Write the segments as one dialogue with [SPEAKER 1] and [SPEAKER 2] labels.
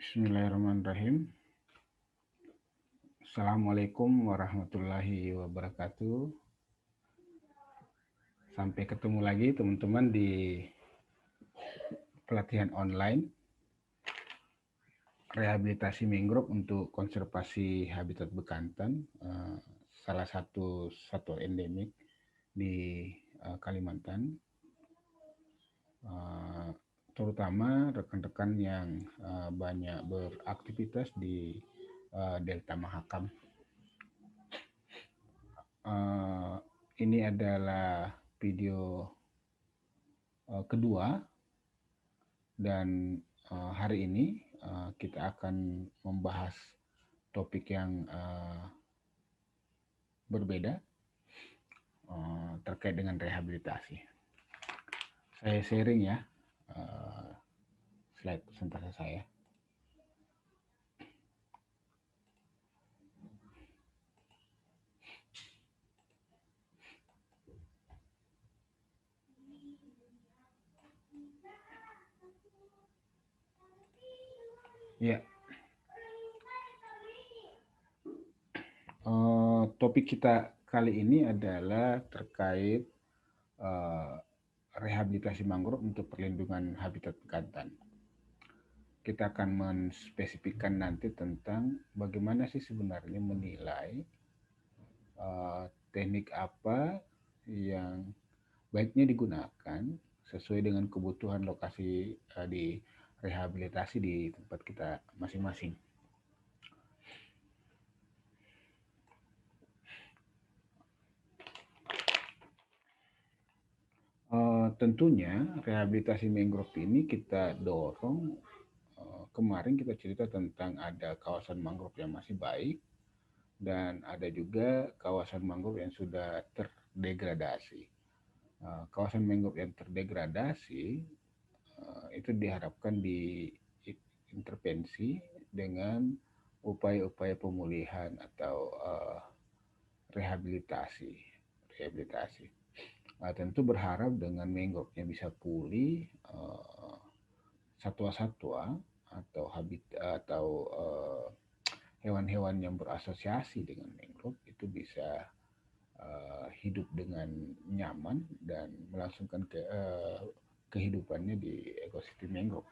[SPEAKER 1] Bismillahirrahmanirrahim. Assalamualaikum warahmatullahi wabarakatuh. Sampai ketemu lagi teman-teman di pelatihan online rehabilitasi mangrove untuk konservasi habitat bekantan, salah satu satwa endemik di Kalimantan. Terutama rekan-rekan yang banyak beraktivitas di Delta Mahakam. Ini adalah video kedua dan hari ini kita akan membahas topik yang berbeda terkait dengan rehabilitasi. Saya sharing ya slide presentasi saya. Ya, topik kita kali ini adalah terkait rehabilitasi mangrove untuk perlindungan habitat bekantan. Kita akan menspesifikkan nanti tentang bagaimana sih sebenarnya menilai teknik apa yang baiknya digunakan sesuai dengan kebutuhan lokasi di rehabilitasi di tempat kita masing-masing. Tentunya rehabilitasi mangrove ini kita dorong. Kemarin kita cerita tentang ada kawasan mangrove yang masih baik dan ada juga kawasan mangrove yang sudah terdegradasi. Kawasan mangrove yang terdegradasi itu diharapkan diintervensi dengan upaya-upaya pemulihan atau rehabilitasi. Tentu berharap dengan mangrove-nya bisa pulih, satwa-satwa atau hewan-hewan yang berasosiasi dengan mangrove itu bisa hidup dengan nyaman dan melangsungkan kehidupannya di ekosistem mangrove.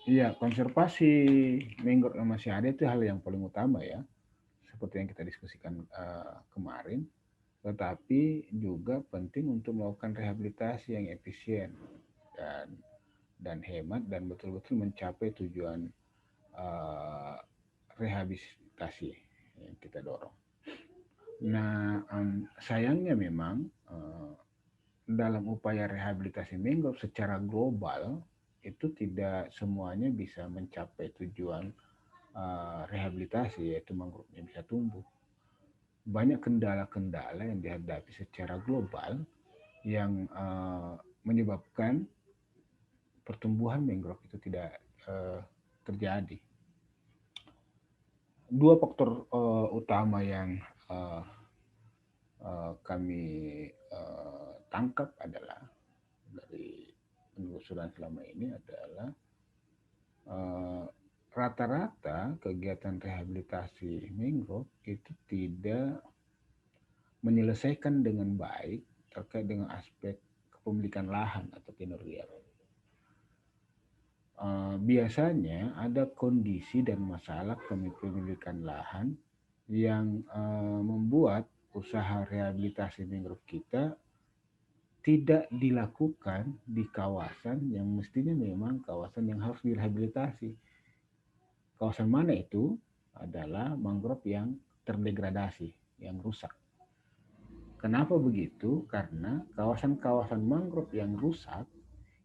[SPEAKER 1] Iya, konservasi mangrove yang masih ada itu hal yang paling utama ya, seperti yang kita diskusikan kemarin. Tetapi juga penting untuk melakukan rehabilitasi yang efisien dan hemat dan betul-betul mencapai tujuan rehabilitasi yang kita dorong. Nah, sayangnya memang dalam upaya rehabilitasi mangrove secara global itu tidak semuanya bisa mencapai tujuan rehabilitasi, yaitu mangrove-nya bisa tumbuh. Banyak kendala-kendala yang dihadapi secara global yang menyebabkan pertumbuhan mangrove itu tidak terjadi. Dua faktor utama yang kami tangkap adalah dari penelusuran selama ini adalah rata-rata kegiatan rehabilitasi mangrove itu tidak menyelesaikan dengan baik terkait dengan aspek kepemilikan lahan atau tenurial. Biasanya ada kondisi dan masalah kepemilikan lahan yang membuat usaha rehabilitasi mangrove kita tidak dilakukan di kawasan yang mestinya memang kawasan yang harus direhabilitasi. Kawasan mana itu? Adalah mangrove yang terdegradasi, yang rusak. Kenapa begitu? Karena kawasan-kawasan mangrove yang rusak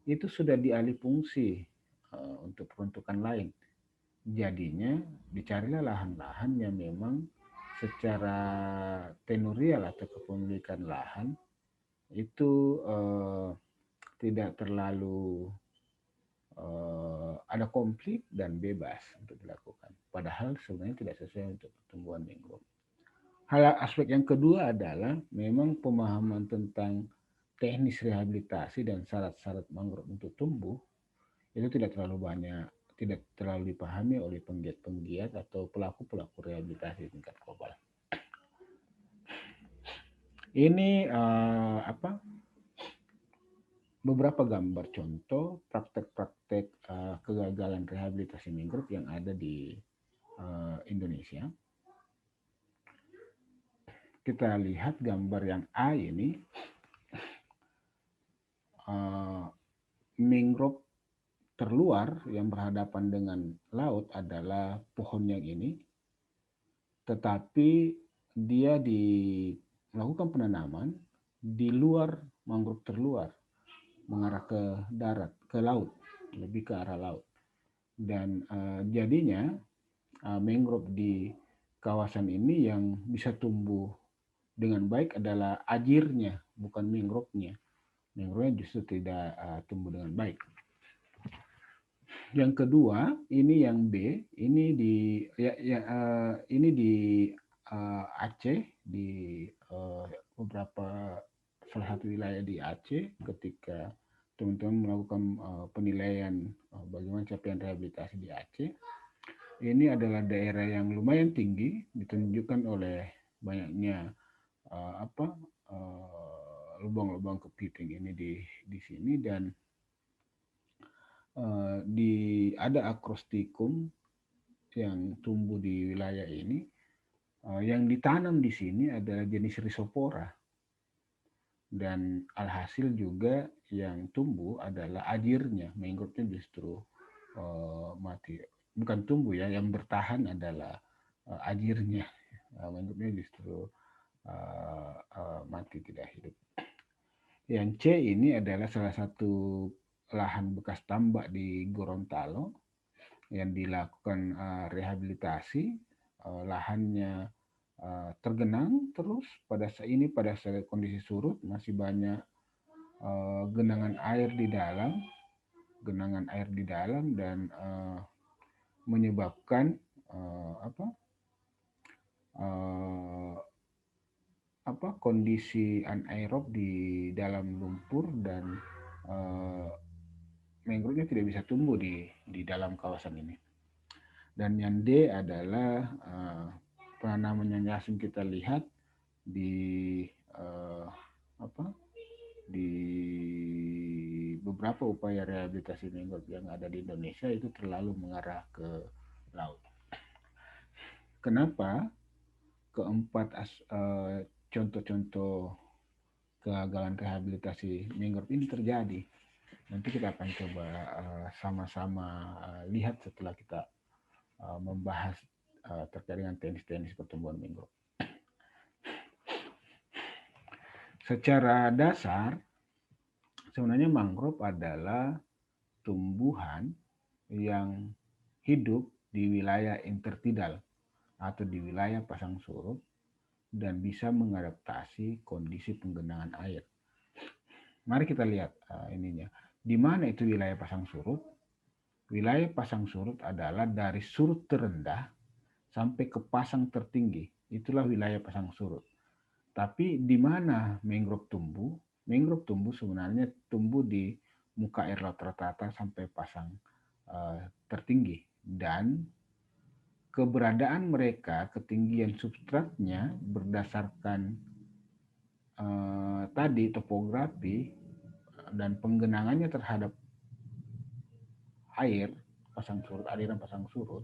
[SPEAKER 1] itu sudah dialih fungsi untuk peruntukan lain. Jadinya dicarilah lahan-lahan yang memang secara tenurial atau kepemilikan lahan itu tidak terlalu ada konflik dan bebas untuk dilakukan. Padahal sebenarnya tidak sesuai untuk pertumbuhan mangrove. Hal aspek yang kedua adalah memang pemahaman tentang teknis rehabilitasi dan syarat-syarat mangrove untuk tumbuh itu tidak terlalu banyak, tidak terlalu dipahami oleh penggiat-penggiat atau pelaku-pelaku rehabilitasi tingkat global. Ini beberapa gambar contoh praktek-praktek kegagalan rehabilitasi mangrove yang ada di Indonesia. Kita lihat gambar yang A ini, mangrove terluar yang berhadapan dengan laut adalah pohon yang ini, tetapi dia melakukan penanaman di luar mangrove terluar, mengarah ke darat, ke laut, lebih ke arah laut. Dan jadinya mangrove di kawasan ini yang bisa tumbuh dengan baik adalah ajirnya, bukan mangrove-nya. Mangrove-nya justru tidak tumbuh dengan baik. Yang kedua, ini yang B, ini di ini di Aceh, di beberapa salah satu wilayah di Aceh, ketika teman-teman melakukan penilaian bagaimana capaian rehabilitasi di Aceh. Ini adalah daerah yang lumayan tinggi, ditunjukkan oleh banyaknya lubang-lubang kepiting ini di sini, dan ada akrostikum yang tumbuh di wilayah ini. Yang ditanam di sini adalah jenis Rhizopora, dan alhasil juga yang tumbuh adalah ajirnya, mangrove-nya justru mati. Bukan tumbuh ya, yang bertahan adalah ajirnya, mangrove-nya justru mati, tidak hidup. Yang C ini adalah salah satu lahan bekas tambak di Gorontalo yang dilakukan rehabilitasi. Lahannya tergenang terus pada saat kondisi surut, masih banyak genangan air di dalam, dan menyebabkan kondisi anaerob di dalam lumpur, dan mangrove-nya tidak bisa tumbuh di dalam kawasan ini. Dan yang D adalah penanaman yang langsung kita lihat di di beberapa upaya rehabilitasi mangrove yang ada di Indonesia itu terlalu mengarah ke laut. Kenapa keempat contoh-contoh kegagalan rehabilitasi mangrove ini terjadi? Nanti kita akan coba sama-sama lihat setelah kita membahas terkait dengan teknis-teknis pertumbuhan mangrove. Secara dasar, sebenarnya mangrove adalah tumbuhan yang hidup di wilayah intertidal atau di wilayah pasang surut dan bisa mengadaptasi kondisi penggenangan air. Mari kita lihat ininya. Di mana itu wilayah pasang surut? Wilayah pasang surut adalah dari surut terendah sampai ke pasang tertinggi. Itulah wilayah pasang surut. Tapi di mana mangrove tumbuh? Mangrove tumbuh sebenarnya tumbuh di muka air laut rata-rata sampai pasang tertinggi. Dan keberadaan mereka, ketinggian substratnya berdasarkan tadi topografi dan penggenangannya terhadap air pasang surut, aliran pasang surut,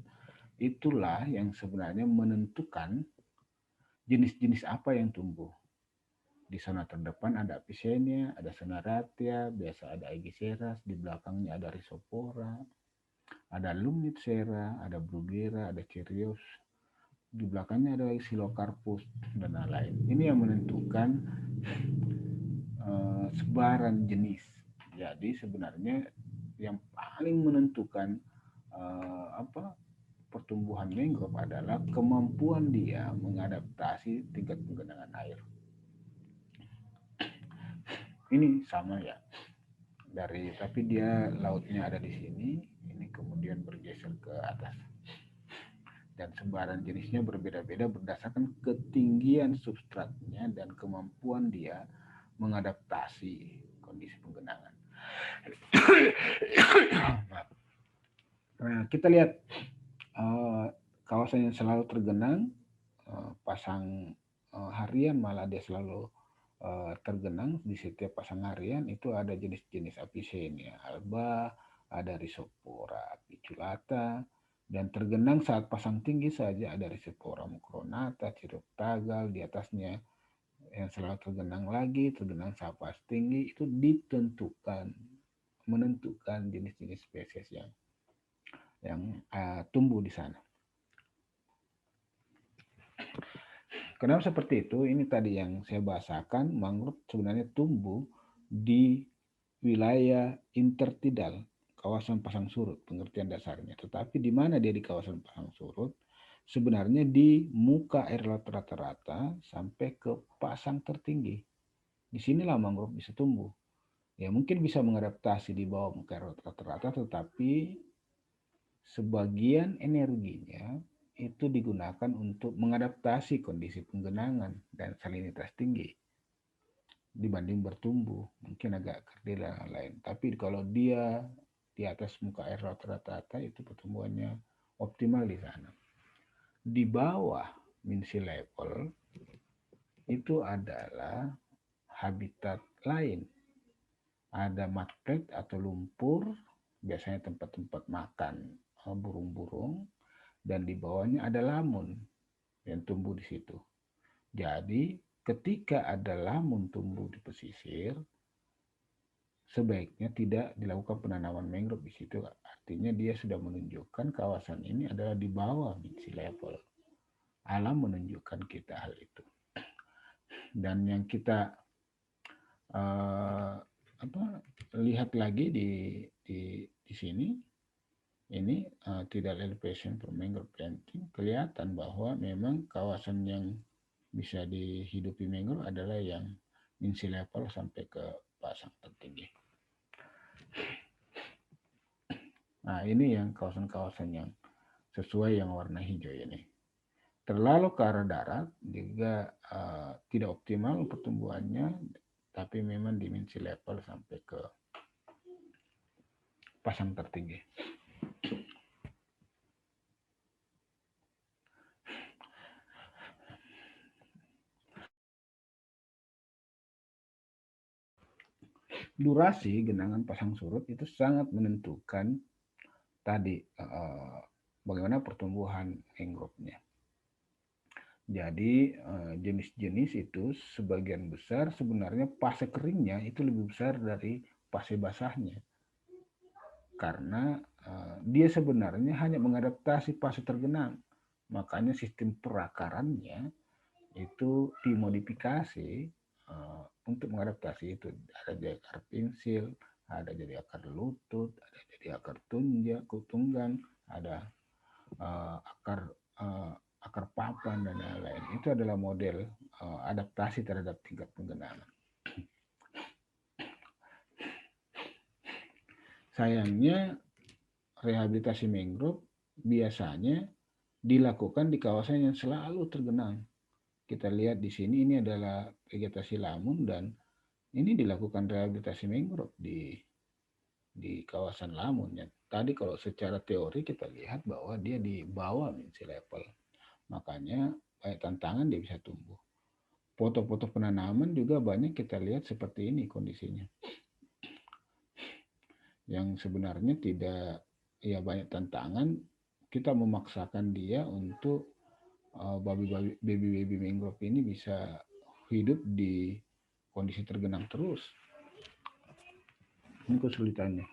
[SPEAKER 1] itulah yang sebenarnya menentukan jenis-jenis apa yang tumbuh. Di zona terdepan ada Avicennia, ada Sonaratia, biasa ada Aegiseras, di belakangnya ada Rhizopora, ada Lumnifera, ada Bruguera, ada Cereus, di belakangnya ada Xylocarpus, dan lain-lain. Ini yang menentukan sebaran jenis. Jadi sebenarnya yang paling menentukan pertumbuhan mangrove adalah kemampuan dia mengadaptasi tingkat penggenangan air. Ini sama ya, tapi dia lautnya ada di sini, ini kemudian bergeser ke atas. Dan sebaran jenisnya berbeda-beda berdasarkan ketinggian substratnya dan kemampuan dia mengadaptasi kondisi penggenangan. Nah, kita lihat kawasan yang selalu tergenang, pasang harian malah dia selalu tergenang di setiap pasang harian itu ada jenis-jenis Avicennia alba, ada Rhizopora apiculata, dan tergenang saat pasang tinggi saja ada Rhizopora mucronata, Ciroptagal di atasnya yang selalu tergenang lagi, tergenang saat pas tinggi itu menentukan jenis-jenis spesies yang tumbuh di sana. Kenapa seperti itu? Ini tadi yang saya bahasakan, mangrove sebenarnya tumbuh di wilayah intertidal, kawasan pasang surut, pengertian dasarnya. Tetapi di mana dia di kawasan pasang surut? Sebenarnya di muka air laut rata-rata sampai ke pasang tertinggi. Di sinilah mangrove bisa tumbuh. Ya mungkin bisa mengadaptasi di bawah muka air laut rata-rata, tetapi sebagian energinya itu digunakan untuk mengadaptasi kondisi penggenangan dan salinitas tinggi dibanding bertumbuh, mungkin agak kerdil dan lain. Tapi kalau dia di atas muka air rata-rata itu pertumbuhannya optimal di sana. Di bawah mean sea level itu adalah habitat lain. Ada mudflat atau lumpur, biasanya tempat-tempat makan burung-burung, dan di bawahnya ada lamun yang tumbuh di situ. Jadi ketika ada lamun tumbuh di pesisir, sebaiknya tidak dilakukan penanaman mangrove di situ. Artinya dia sudah menunjukkan kawasan ini adalah di bawah sea level. Alam menunjukkan kita hal itu. Dan yang kita lihat lagi di sini, ini tidak elevation for mangrove planting, kelihatan bahwa memang kawasan yang bisa dihidupi mangrove adalah yang mean sea level sampai ke pasang tertinggi. Nah, ini yang kawasan-kawasan yang sesuai yang warna hijau ini. Terlalu ke arah darat juga tidak optimal pertumbuhannya, tapi memang di mean sea level sampai ke pasang tertinggi. Durasi genangan pasang surut itu sangat menentukan tadi bagaimana pertumbuhan mangrove-nya. Jadi jenis-jenis itu sebagian besar sebenarnya fase keringnya itu lebih besar dari fase basahnya. Karena dia sebenarnya hanya mengadaptasi fase tergenang. Makanya sistem perakarannya itu dimodifikasi untuk mengadaptasi itu. Ada jadi akar pensil, ada jadi akar lutut, ada jadi akar tunggang, ada akar papan dan lain-lain. Itu adalah model adaptasi terhadap tingkat penggenangan. Sayangnya rehabilitasi mangrove biasanya dilakukan di kawasan yang selalu tergenang. Kita lihat di sini ini adalah vegetasi lamun dan ini dilakukan rehabilitasi mangrove di kawasan lamun. Ya. Tadi kalau secara teori kita lihat bahwa dia di bawah mean sea level. Makanya banyak tantangan dia bisa tumbuh. Foto-foto penanaman juga banyak kita lihat seperti ini kondisinya. Yang sebenarnya tidak, ya banyak tantangan, kita memaksakan dia untuk baby mangrove ini bisa hidup di kondisi tergenang terus. Ini kesulitannya.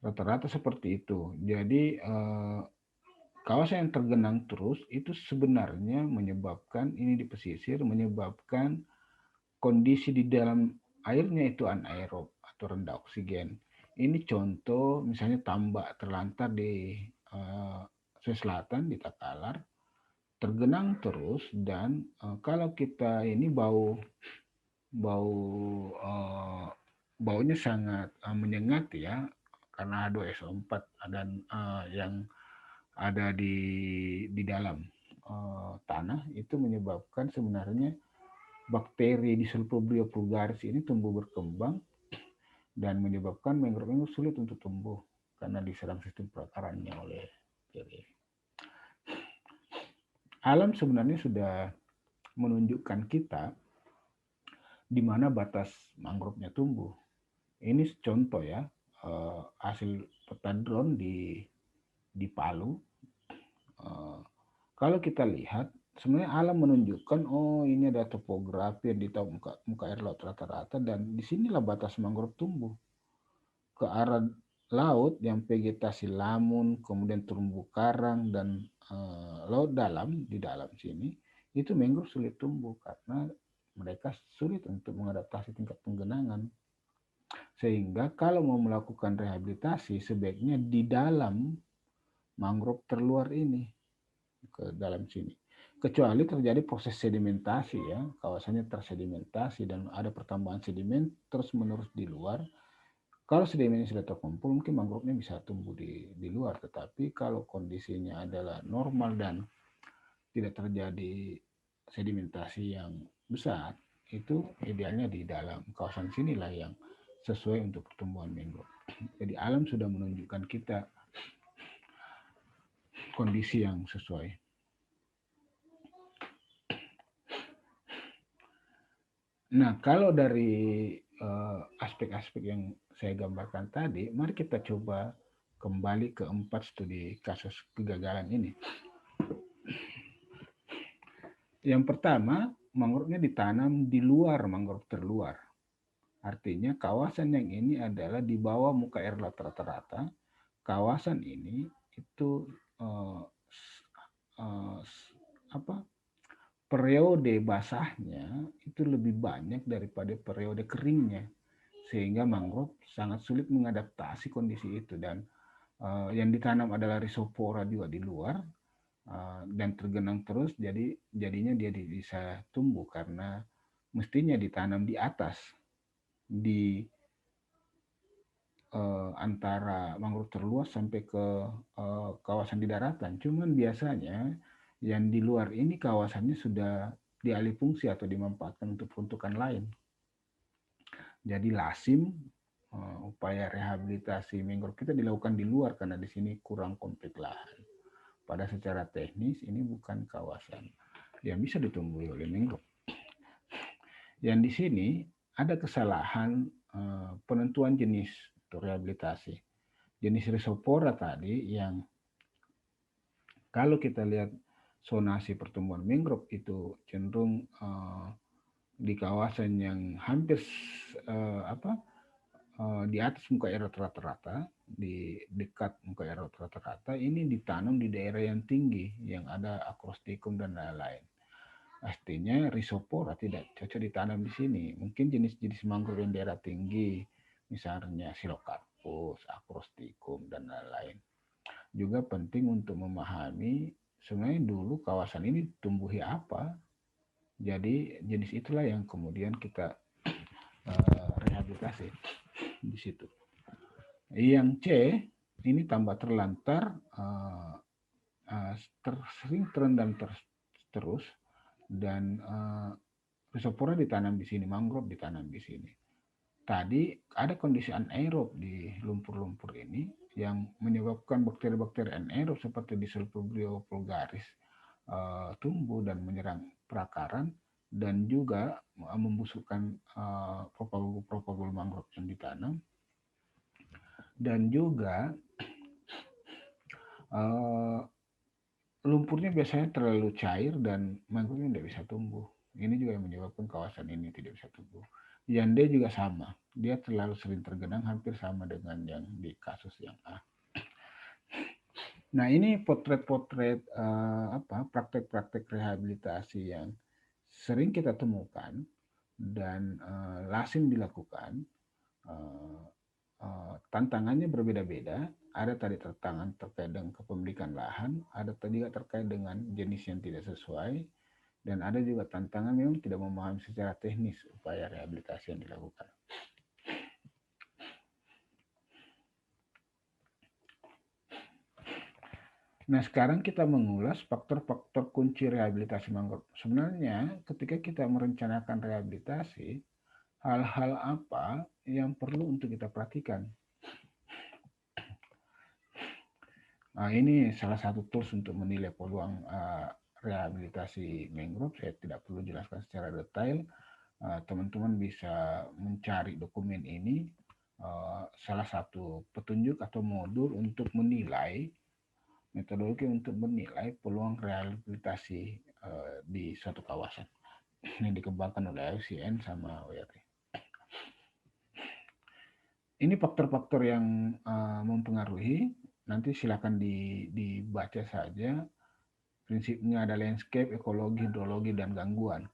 [SPEAKER 1] Rata-rata seperti itu. Jadi kawasan yang tergenang terus itu sebenarnya menyebabkan, ini di pesisir, menyebabkan kondisi di dalam airnya itu anaerob atau rendah oksigen. Ini contoh misalnya tambak terlantar di Sulawesi Selatan di Takalar, tergenang terus dan kalau kita ini baunya sangat menyengat ya karena H2SO4 dan yang ada di dalam tanah itu menyebabkan sebenarnya bakteri di Disulfobria vulgaris ini tumbuh berkembang dan menyebabkan mangrove sulit untuk tumbuh karena diserang sistem perakarannya oleh bakteri. Alam sebenarnya sudah menunjukkan kita di mana batas mangrove-nya tumbuh. Ini contoh ya, hasil peta drone di Palu. Kalau kita lihat, sebenarnya alam menunjukkan, oh ini ada topografi yang di muka air laut rata-rata, dan disinilah batas mangrove tumbuh. Ke arah laut yang vegetasi lamun, kemudian terumbu karang, dan laut dalam, di dalam sini, itu mangrove sulit tumbuh karena mereka sulit untuk mengadaptasi tingkat penggenangan. Sehingga kalau mau melakukan rehabilitasi, sebaiknya di dalam mangrove terluar ini, ke dalam sini. Kecuali terjadi proses sedimentasi ya, kawasannya tersedimentasi dan ada pertambahan sedimen terus menerus di luar. Kalau sedimennya sudah terkumpul, mungkin mangrove-nya bisa tumbuh di luar. Tetapi kalau kondisinya adalah normal dan tidak terjadi sedimentasi yang besar, itu idealnya di dalam kawasan sinilah yang sesuai untuk pertumbuhan mangrove. Jadi alam sudah menunjukkan kita kondisi yang sesuai. Nah, kalau dari aspek-aspek yang saya gambarkan tadi, mari kita coba kembali ke 4 studi kasus kegagalan ini. Yang pertama, mangrove-nya ditanam di luar mangrove terluar. Artinya kawasan yang ini adalah di bawah muka air laut rata-rata. Kawasan ini itu uh, uh, apa periode basahnya itu lebih banyak daripada periode keringnya, sehingga mangrove sangat sulit mengadaptasi kondisi itu. Dan yang ditanam adalah rhizopora juga di luar, dan tergenang terus, jadinya dia bisa tumbuh karena mestinya ditanam di atas, di antara mangrove terluas sampai ke kawasan di daratan. Cuman biasanya yang di luar ini kawasannya sudah dialih fungsi atau dimanfaatkan untuk peruntukan lain. Jadi lazim upaya rehabilitasi mangrove kita dilakukan di luar karena di sini kurang kompleks lahan. Pada secara teknis ini bukan kawasan yang bisa ditumbuhi oleh mangrove. Yang di sini ada kesalahan penentuan jenis untuk rehabilitasi. Jenis Rhizopora tadi yang kalau kita lihat zonasi pertumbuhan mangrove itu cenderung di kawasan yang hampir di atas muka air rata-rata, di dekat muka air rata-rata, ini ditanam di daerah yang tinggi, yang ada acrostichum dan lain-lain. Artinya Rhizopora tidak cocok ditanam di sini. Mungkin jenis-jenis mangrove yang daerah tinggi, misalnya Psilocarpus, acrostichum, dan lain-lain. Juga penting untuk memahami sebenarnya dulu kawasan ini tumbuhi apa. Jadi jenis itulah yang kemudian kita rehabilitasi di situ. Yang C ini tambah terlantar, sering terendam terus, dan Rhizopora ditanam di sini, mangrove ditanam di sini. Tadi ada kondisi anaerob di lumpur-lumpur ini yang menyebabkan bakteri-bakteri anaerob seperti Disulfobria vulgaris tumbuh dan menyerang perakaran dan juga membusukkan propagul mangrove yang ditanam. Dan juga lumpurnya biasanya terlalu cair dan mangrove tidak bisa tumbuh. Ini juga yang menyebabkan kawasan ini tidak bisa tumbuh. Yang D juga sama, dia terlalu sering tergenang, hampir sama dengan yang di kasus yang A. Nah, ini potret-potret praktek-praktek rehabilitasi yang sering kita temukan dan lazim dilakukan. Tantangannya berbeda-beda. Ada tadi tantangan terkait dengan kepemilikan lahan, ada juga terkait dengan jenis yang tidak sesuai, dan ada juga tantangan memang tidak memahami secara teknis upaya rehabilitasi yang dilakukan. Nah, sekarang kita mengulas faktor-faktor kunci rehabilitasi mangrove. Sebenarnya, ketika kita merencanakan rehabilitasi, hal-hal apa yang perlu untuk kita perhatikan? Nah, ini salah satu tools untuk menilai peluang rehabilitasi mangrove. Saya tidak perlu jelaskan secara detail. Teman-teman bisa mencari dokumen ini, salah satu petunjuk atau modul untuk menilai, metodologi untuk menilai peluang rehabilitasi di suatu kawasan yang dikembangkan oleh IUCN sama WRI. Ini faktor-faktor yang mempengaruhi. Nanti silakan dibaca saja. Prinsipnya ada landscape, ekologi, hidrologi, dan gangguan.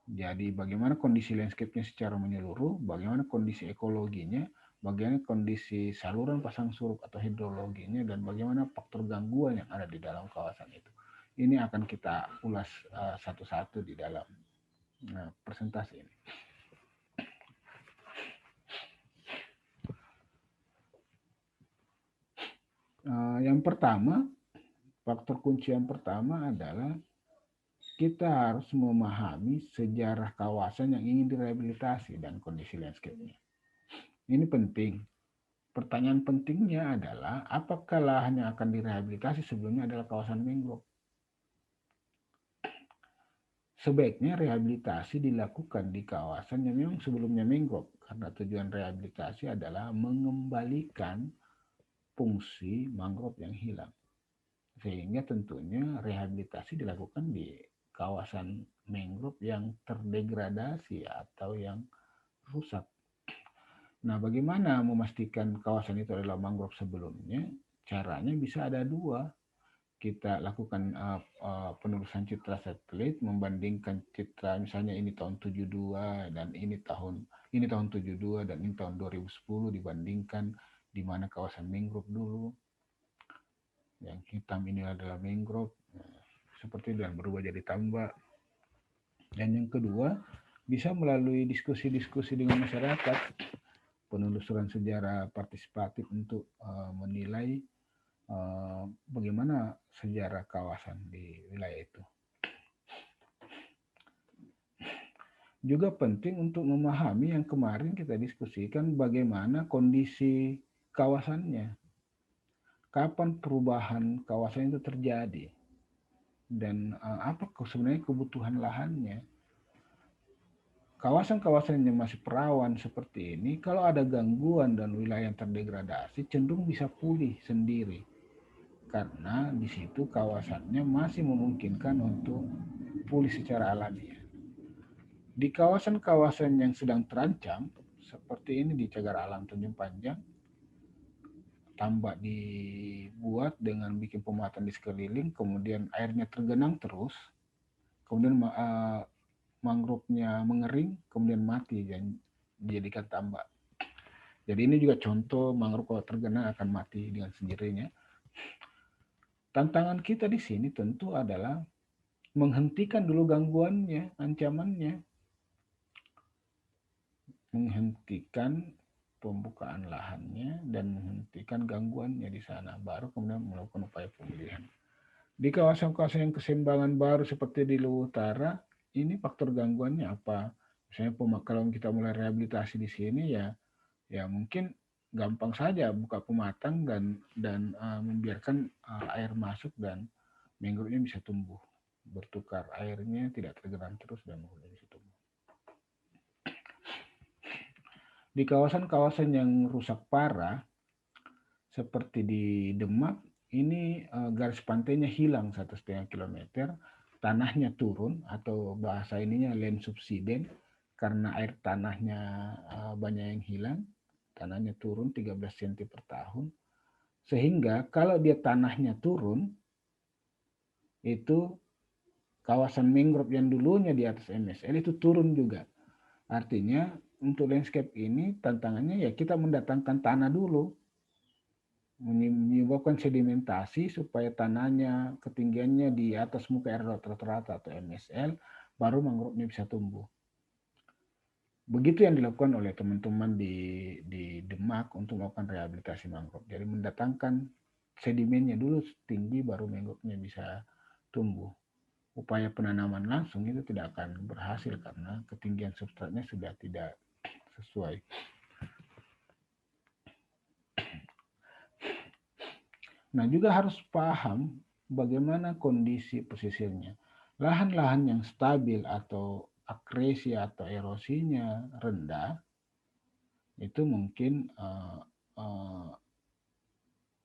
[SPEAKER 1] Jadi bagaimana kondisi landscape-nya secara menyeluruh, bagaimana kondisi ekologinya, bagaimana kondisi saluran pasang surut atau hidrologinya, dan bagaimana faktor gangguan yang ada di dalam kawasan itu. Ini akan kita ulas satu-satu di dalam presentasi ini. Yang pertama, faktor kunci yang pertama adalah kita harus memahami sejarah kawasan yang ingin direhabilitasi dan kondisi landscape-nya. Ini penting. Pertanyaan pentingnya adalah apakah lahan yang akan direhabilitasi sebelumnya adalah kawasan mangrove? Sebaiknya rehabilitasi dilakukan di kawasan yang memang sebelumnya mangrove, karena tujuan rehabilitasi adalah mengembalikan fungsi mangrove yang hilang. Sehingga tentunya rehabilitasi dilakukan di kawasan mangrove yang terdegradasi atau yang rusak. Nah, bagaimana memastikan kawasan itu adalah mangrove sebelumnya? Caranya bisa ada dua. Kita lakukan penelusuran citra satelit, membandingkan citra misalnya ini tahun 72 dan ini tahun 72 dan ini tahun 2010, dibandingkan di mana kawasan mangrove dulu. Yang hitam ini adalah mangrove, seperti dan berubah jadi tambak. Dan yang kedua, bisa melalui diskusi-diskusi dengan masyarakat, penelusuran sejarah partisipatif untuk menilai bagaimana sejarah kawasan di wilayah itu. Juga penting untuk memahami yang kemarin kita diskusikan, bagaimana kondisi kawasannya, kapan perubahan kawasan itu terjadi, dan apa sebenarnya kebutuhan lahannya. Kawasan-kawasan yang masih perawan seperti ini, kalau ada gangguan dan wilayah yang terdegradasi, cenderung bisa pulih sendiri. Karena di situ kawasannya masih memungkinkan untuk pulih secara alamiah. Di kawasan-kawasan yang sedang terancam, seperti ini di Cagar Alam Tanjung Panjang, tambak dibuat dengan bikin pemuatan di sekeliling, kemudian airnya tergenang terus, kemudian mangrove-nya mengering, kemudian mati dan dijadikan tambak. Jadi ini juga contoh mangrove kalau tergenang akan mati dengan sendirinya. Tantangan kita di sini tentu adalah menghentikan dulu gangguannya, ancamannya, menghentikan pembukaan lahannya dan menghentikan gangguannya di sana, baru kemudian melakukan upaya pemulihan. Di kawasan-kawasan yang keseimbangan baru seperti di Luwu Utara, ini faktor gangguannya apa? Misalnya kalau kita mulai rehabilitasi di sini, ya mungkin gampang saja buka pematang dan membiarkan air masuk dan mangrove-nya bisa tumbuh, bertukar airnya tidak tergenang terus dan mangrove bisa tumbuh. Di kawasan-kawasan yang rusak parah seperti di Demak, ini garis pantainya hilang 1,5 kilometer, tanahnya turun atau bahasa ininya land subsiden, karena air tanahnya banyak yang hilang, tanahnya turun 13 cm per tahun, sehingga kalau dia tanahnya turun, itu kawasan mangrove yang dulunya di atas MSL itu turun juga. Artinya untuk landscape ini tantangannya ya kita mendatangkan tanah dulu, menyebabkan sedimentasi supaya tanahnya ketinggiannya di atas muka air laut rata-rata atau MSL, baru mangrove-nya bisa tumbuh. Begitu yang dilakukan oleh teman-teman di Demak untuk melakukan rehabilitasi mangrove. Jadi mendatangkan sedimennya dulu tinggi baru mangrove-nya bisa tumbuh. Upaya penanaman langsung itu tidak akan berhasil karena ketinggian substratnya sudah tidak sesuai. Nah, juga harus paham bagaimana kondisi pesisirnya. Lahan-lahan yang stabil atau akresi atau erosinya rendah itu mungkin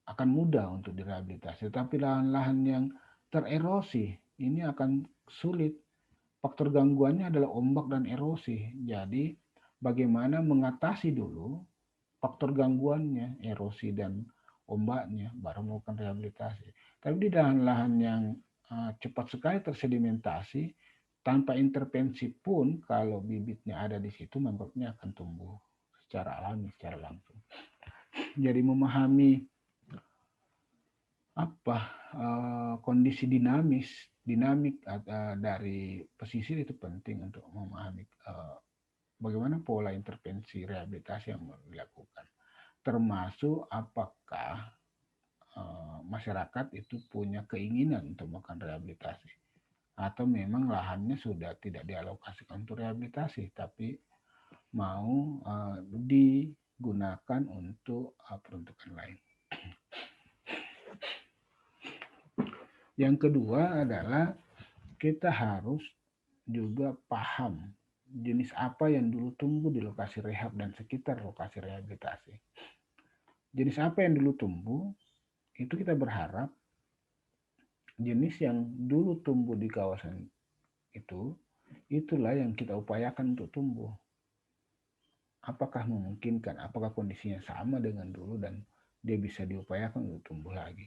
[SPEAKER 1] akan mudah untuk direhabilitasi. Tapi lahan-lahan yang tererosi ini akan sulit. Faktor gangguannya adalah ombak dan erosi. Jadi bagaimana mengatasi dulu faktor gangguannya, erosi dan ombaknya, baru melakukan rehabilitasi. Tapi di lahan-lahan yang cepat sekali tersedimentasi, tanpa intervensi pun, kalau bibitnya ada di situ, mangrove-nya akan tumbuh secara alami, secara langsung. Jadi memahami kondisi dinamik dari pesisir itu penting untuk memahami bagaimana pola intervensi rehabilitasi yang dilakukan, termasuk apakah masyarakat itu punya keinginan untuk melakukan rehabilitasi atau memang lahannya sudah tidak dialokasikan untuk rehabilitasi tapi mau digunakan untuk peruntukan lain. Yang kedua adalah kita harus juga paham jenis apa yang dulu tumbuh di lokasi rehab dan sekitar lokasi rehabilitasi. Jenis apa yang dulu tumbuh, itu kita berharap jenis yang dulu tumbuh di kawasan itu, itulah yang kita upayakan untuk tumbuh. Apakah memungkinkan, apakah kondisinya sama dengan dulu dan dia bisa diupayakan untuk tumbuh lagi.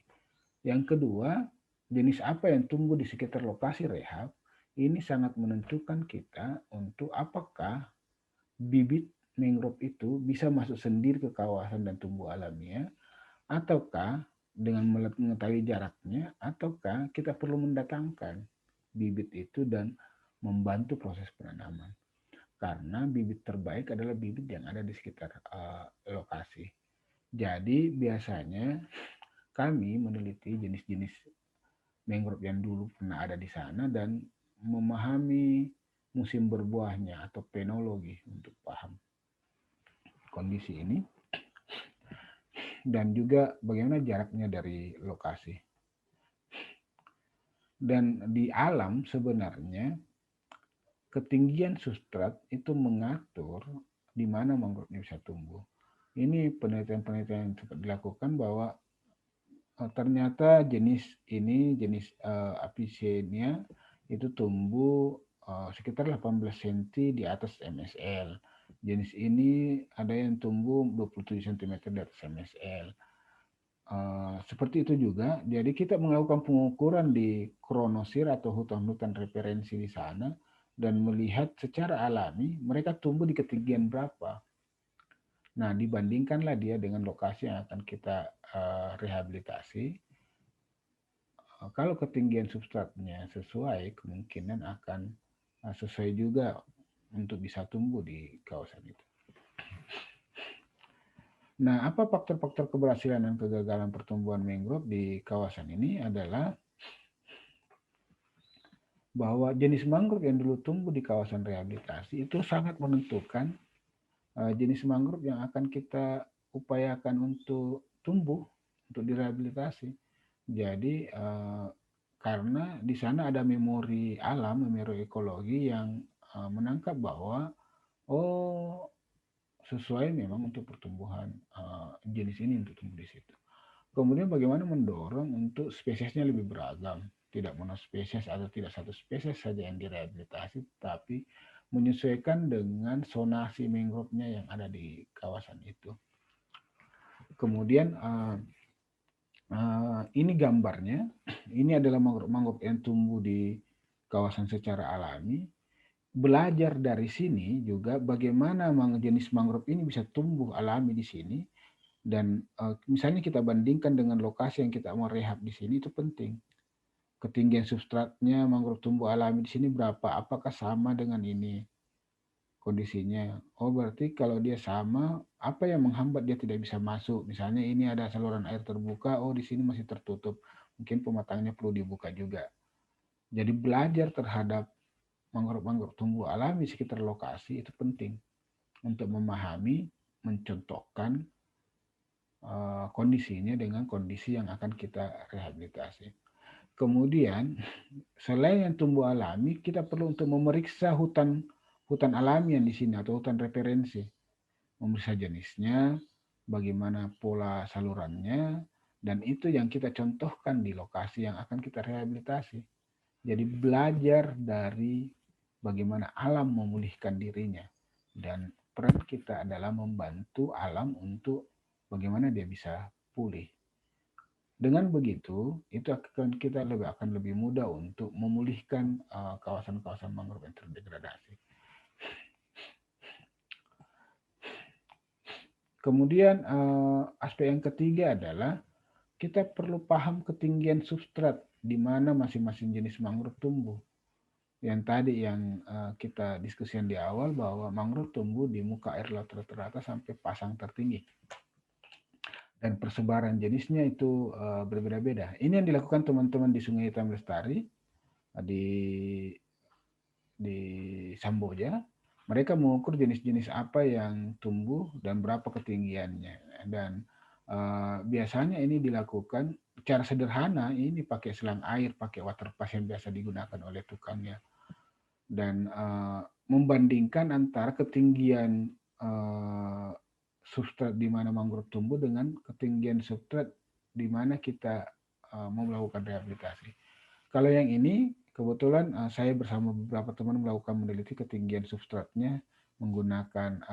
[SPEAKER 1] Yang kedua, jenis apa yang tumbuh di sekitar lokasi rehab, ini sangat menentukan kita untuk apakah bibit mangrove itu bisa masuk sendiri ke kawasan dan tumbuh alamiah, ataukah dengan mengetahui jaraknya, ataukah kita perlu mendatangkan bibit itu dan membantu proses penanaman. Karena bibit terbaik adalah bibit yang ada di sekitar lokasi. Jadi biasanya kami meneliti jenis-jenis mangrove yang dulu pernah ada di sana dan memahami musim berbuahnya atau penologi untuk paham kondisi ini dan juga bagaimana jaraknya dari lokasi. Dan di alam sebenarnya ketinggian substrat itu mengatur di mana mangrove-nya bisa tumbuh. Ini penelitian-penelitian yang sempat dilakukan bahwa ternyata jenis ini, jenis Avicennia itu tumbuh sekitar 18 cm di atas MSL. Jenis ini ada yang tumbuh 27 cm di atas MSL. Seperti itu juga, jadi kita melakukan pengukuran di kronosir atau hutan-hutan referensi di sana dan melihat secara alami mereka tumbuh di ketinggian berapa. Nah, dibandingkanlah dia dengan lokasi yang akan kita rehabilitasi. Kalau ketinggian substratnya sesuai, kemungkinan akan sesuai juga untuk bisa tumbuh di kawasan itu. Nah, apa faktor-faktor keberhasilan dan kegagalan pertumbuhan mangrove di kawasan ini adalah bahwa jenis mangrove yang dulu tumbuh di kawasan rehabilitasi itu sangat menentukan jenis mangrove yang akan kita upayakan untuk tumbuh, untuk direhabilitasi. Jadi karena di sana ada memori alam, memori ekologi yang menangkap bahwa sesuai memang untuk pertumbuhan jenis ini untuk tumbuh di situ. Kemudian bagaimana mendorong untuk spesiesnya lebih beragam, tidak monospesies atau tidak satu spesies saja yang direhabilitasi, tapi menyesuaikan dengan zonasi mangrove-nya yang ada di kawasan itu. Kemudian ini gambarnya, ini adalah mangrove yang tumbuh di kawasan secara alami. Belajar dari sini juga bagaimana jenis mangrove ini bisa tumbuh alami di sini. Dan misalnya kita bandingkan dengan lokasi yang kita mau rehab di sini, itu penting. Ketinggian substratnya mangrove tumbuh alami di sini berapa? Apakah sama dengan ini? kondisinya. Oh, berarti kalau dia sama, apa yang menghambat dia tidak bisa masuk? Misalnya ini ada saluran air terbuka, oh di sini masih tertutup. Mungkin pematangnya perlu dibuka juga. Jadi belajar terhadap mangrove-mangrove tumbuh alami sekitar lokasi itu penting untuk memahami, mencontohkan kondisinya dengan kondisi yang akan kita rehabilitasi. Kemudian, selain yang tumbuh alami, kita perlu untuk memeriksa hutan hutan alami yang di sini atau hutan referensi, memeriksa jenisnya, bagaimana pola salurannya, dan itu yang kita contohkan di lokasi yang akan kita rehabilitasi. Jadi belajar dari bagaimana alam memulihkan dirinya, dan peran kita adalah membantu alam untuk bagaimana dia bisa pulih. Dengan begitu, itu akan kita akan lebih mudah untuk memulihkan kawasan-kawasan mangrove yang terdegradasi. Kemudian aspek yang ketiga adalah kita perlu paham ketinggian substrat di mana masing-masing jenis mangrove tumbuh. Yang tadi yang kita diskusikan di awal bahwa mangrove tumbuh di muka air laut rata-rata sampai pasang tertinggi. Dan persebaran jenisnya itu berbeda-beda. Ini yang dilakukan teman-teman di Sungai Hitam Lestari di Samboja. Mereka mengukur jenis-jenis apa yang tumbuh dan berapa ketinggiannya. Dan biasanya ini dilakukan secara sederhana, ini pakai selang air, pakai water pass yang biasa digunakan oleh tukangnya. Dan membandingkan antara ketinggian substrat di mana mangrove tumbuh dengan ketinggian substrat di mana kita mau melakukan rehabilitasi. Kalau yang ini kebetulan saya bersama beberapa teman melakukan meneliti ketinggian substratnya menggunakan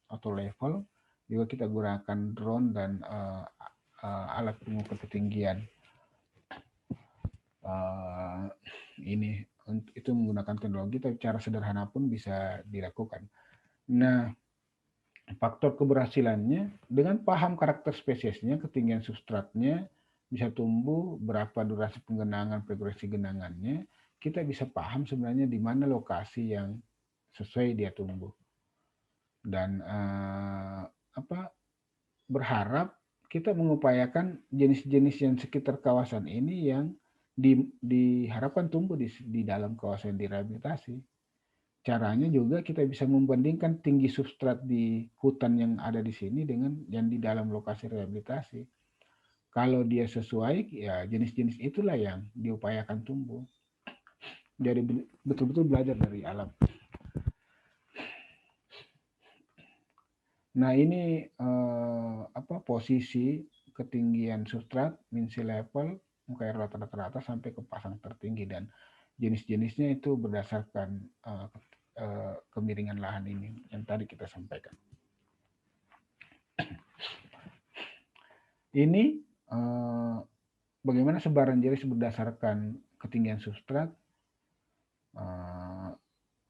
[SPEAKER 1] auto level, juga kita gunakan drone dan alat pengukur ketinggian. Ini itu menggunakan teknologi, tapi cara sederhana pun bisa dilakukan. Nah, faktor keberhasilannya dengan paham karakter spesiesnya, ketinggian substratnya, bisa tumbuh, berapa durasi penggenangan, progresi genangannya, kita bisa paham sebenarnya di mana lokasi yang sesuai dia tumbuh. Dan berharap kita mengupayakan jenis-jenis yang sekitar kawasan ini yang diharapkan tumbuh di dalam kawasan direhabilitasi. Caranya juga kita bisa membandingkan tinggi substrat di hutan yang ada di sini dengan yang di dalam lokasi rehabilitasi. Kalau dia sesuai, ya jenis-jenis itulah yang diupayakan tumbuh. Jadi betul-betul belajar dari alam. Nah ini posisi ketinggian substrat, min sea level, muka air rata-rata sampai ke pasang tertinggi, dan jenis-jenisnya itu berdasarkan kemiringan lahan ini yang tadi kita sampaikan. Ini bagaimana sebaran jenis berdasarkan ketinggian substrat,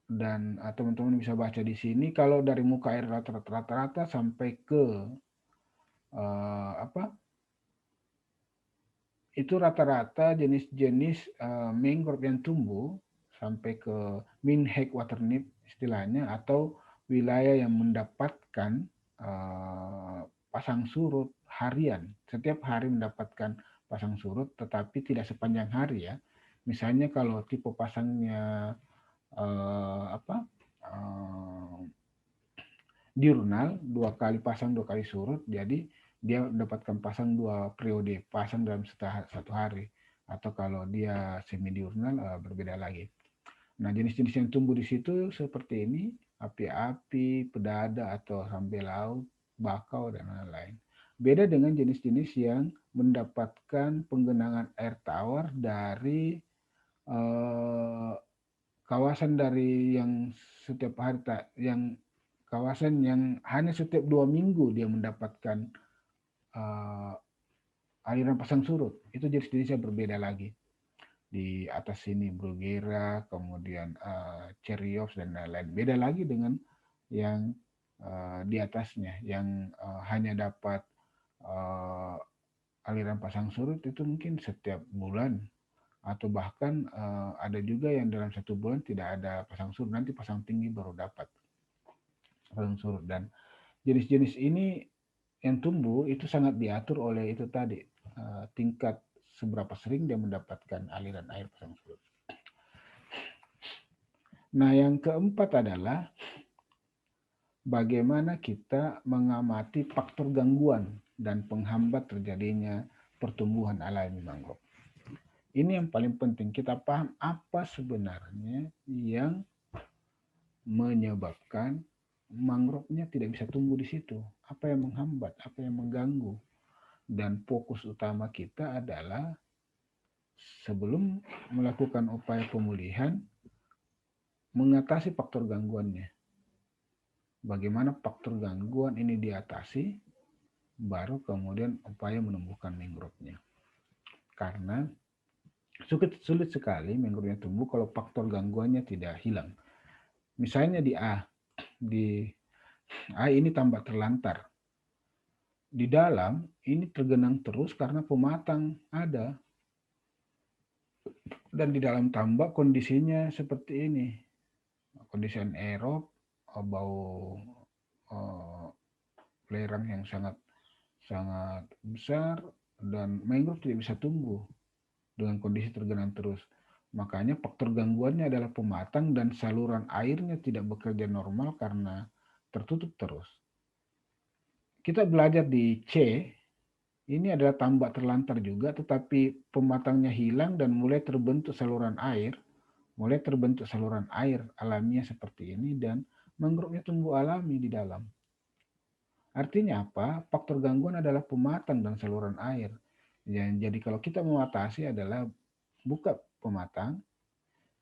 [SPEAKER 1] dan teman-teman bisa baca di sini kalau dari muka air rata-rata sampai ke itu rata-rata jenis-jenis mangrove yang tumbuh sampai ke min high water need istilahnya, atau wilayah yang mendapatkan pasang surut harian, setiap hari mendapatkan pasang surut, tetapi tidak sepanjang hari ya. Misalnya kalau tipe pasangnya diurnal, 2 kali pasang 2 kali surut, jadi dia mendapatkan pasang 2 periode pasang dalam satu hari. Atau kalau dia semi diurnal berbeda lagi. Nah, jenis-jenis yang tumbuh di situ seperti ini, api-api, pedada atau sampai laut, bakau dan lain-lain. Beda dengan jenis-jenis yang mendapatkan penggenangan air tawar dari kawasan dari yang setiap hari yang kawasan yang hanya setiap 2 minggu dia mendapatkan aliran pasang surut. Itu jenis-jenisnya berbeda lagi. Di atas sini Bruguera, kemudian Cheerios dan lain-lain. Beda lagi dengan yang di atasnya, yang hanya dapat aliran pasang surut itu mungkin setiap bulan atau bahkan ada juga yang dalam 1 bulan tidak ada pasang surut, nanti pasang tinggi baru dapat pasang surut. Dan jenis-jenis ini yang tumbuh itu sangat diatur oleh itu tadi, tingkat seberapa sering dia mendapatkan aliran air pasang surut. Nah, yang keempat adalah bagaimana kita mengamati faktor gangguan dan penghambat terjadinya pertumbuhan alami mangrove. Ini yang paling penting, kita paham apa sebenarnya yang menyebabkan mangrove-nya tidak bisa tumbuh di situ. Apa yang menghambat, apa yang mengganggu. Dan fokus utama kita adalah sebelum melakukan upaya pemulihan, mengatasi faktor gangguannya. Bagaimana faktor gangguan ini diatasi, baru kemudian upaya menumbuhkan mangrove-nya. Karena sulit sekali mangrove-nya tumbuh kalau faktor gangguannya tidak hilang. Misalnya di A ini tambak terlantar. Di dalam ini tergenang terus karena pematang ada. Dan di dalam tambak kondisinya seperti ini. Kondisi anaerob, bau belerang yang sangat besar, dan mangrove tidak bisa tumbuh dengan kondisi tergenang terus. Makanya faktor gangguannya adalah pematang dan saluran airnya tidak bekerja normal karena tertutup terus. Kita belajar di C, ini adalah tambak terlantar juga, tetapi pematangnya hilang dan mulai terbentuk saluran air alamiah seperti ini, dan mangrove-nya tumbuh alami di dalam. Artinya apa? Faktor gangguan adalah pematang dan saluran air. Jadi kalau kita mengatasi adalah buka pematang,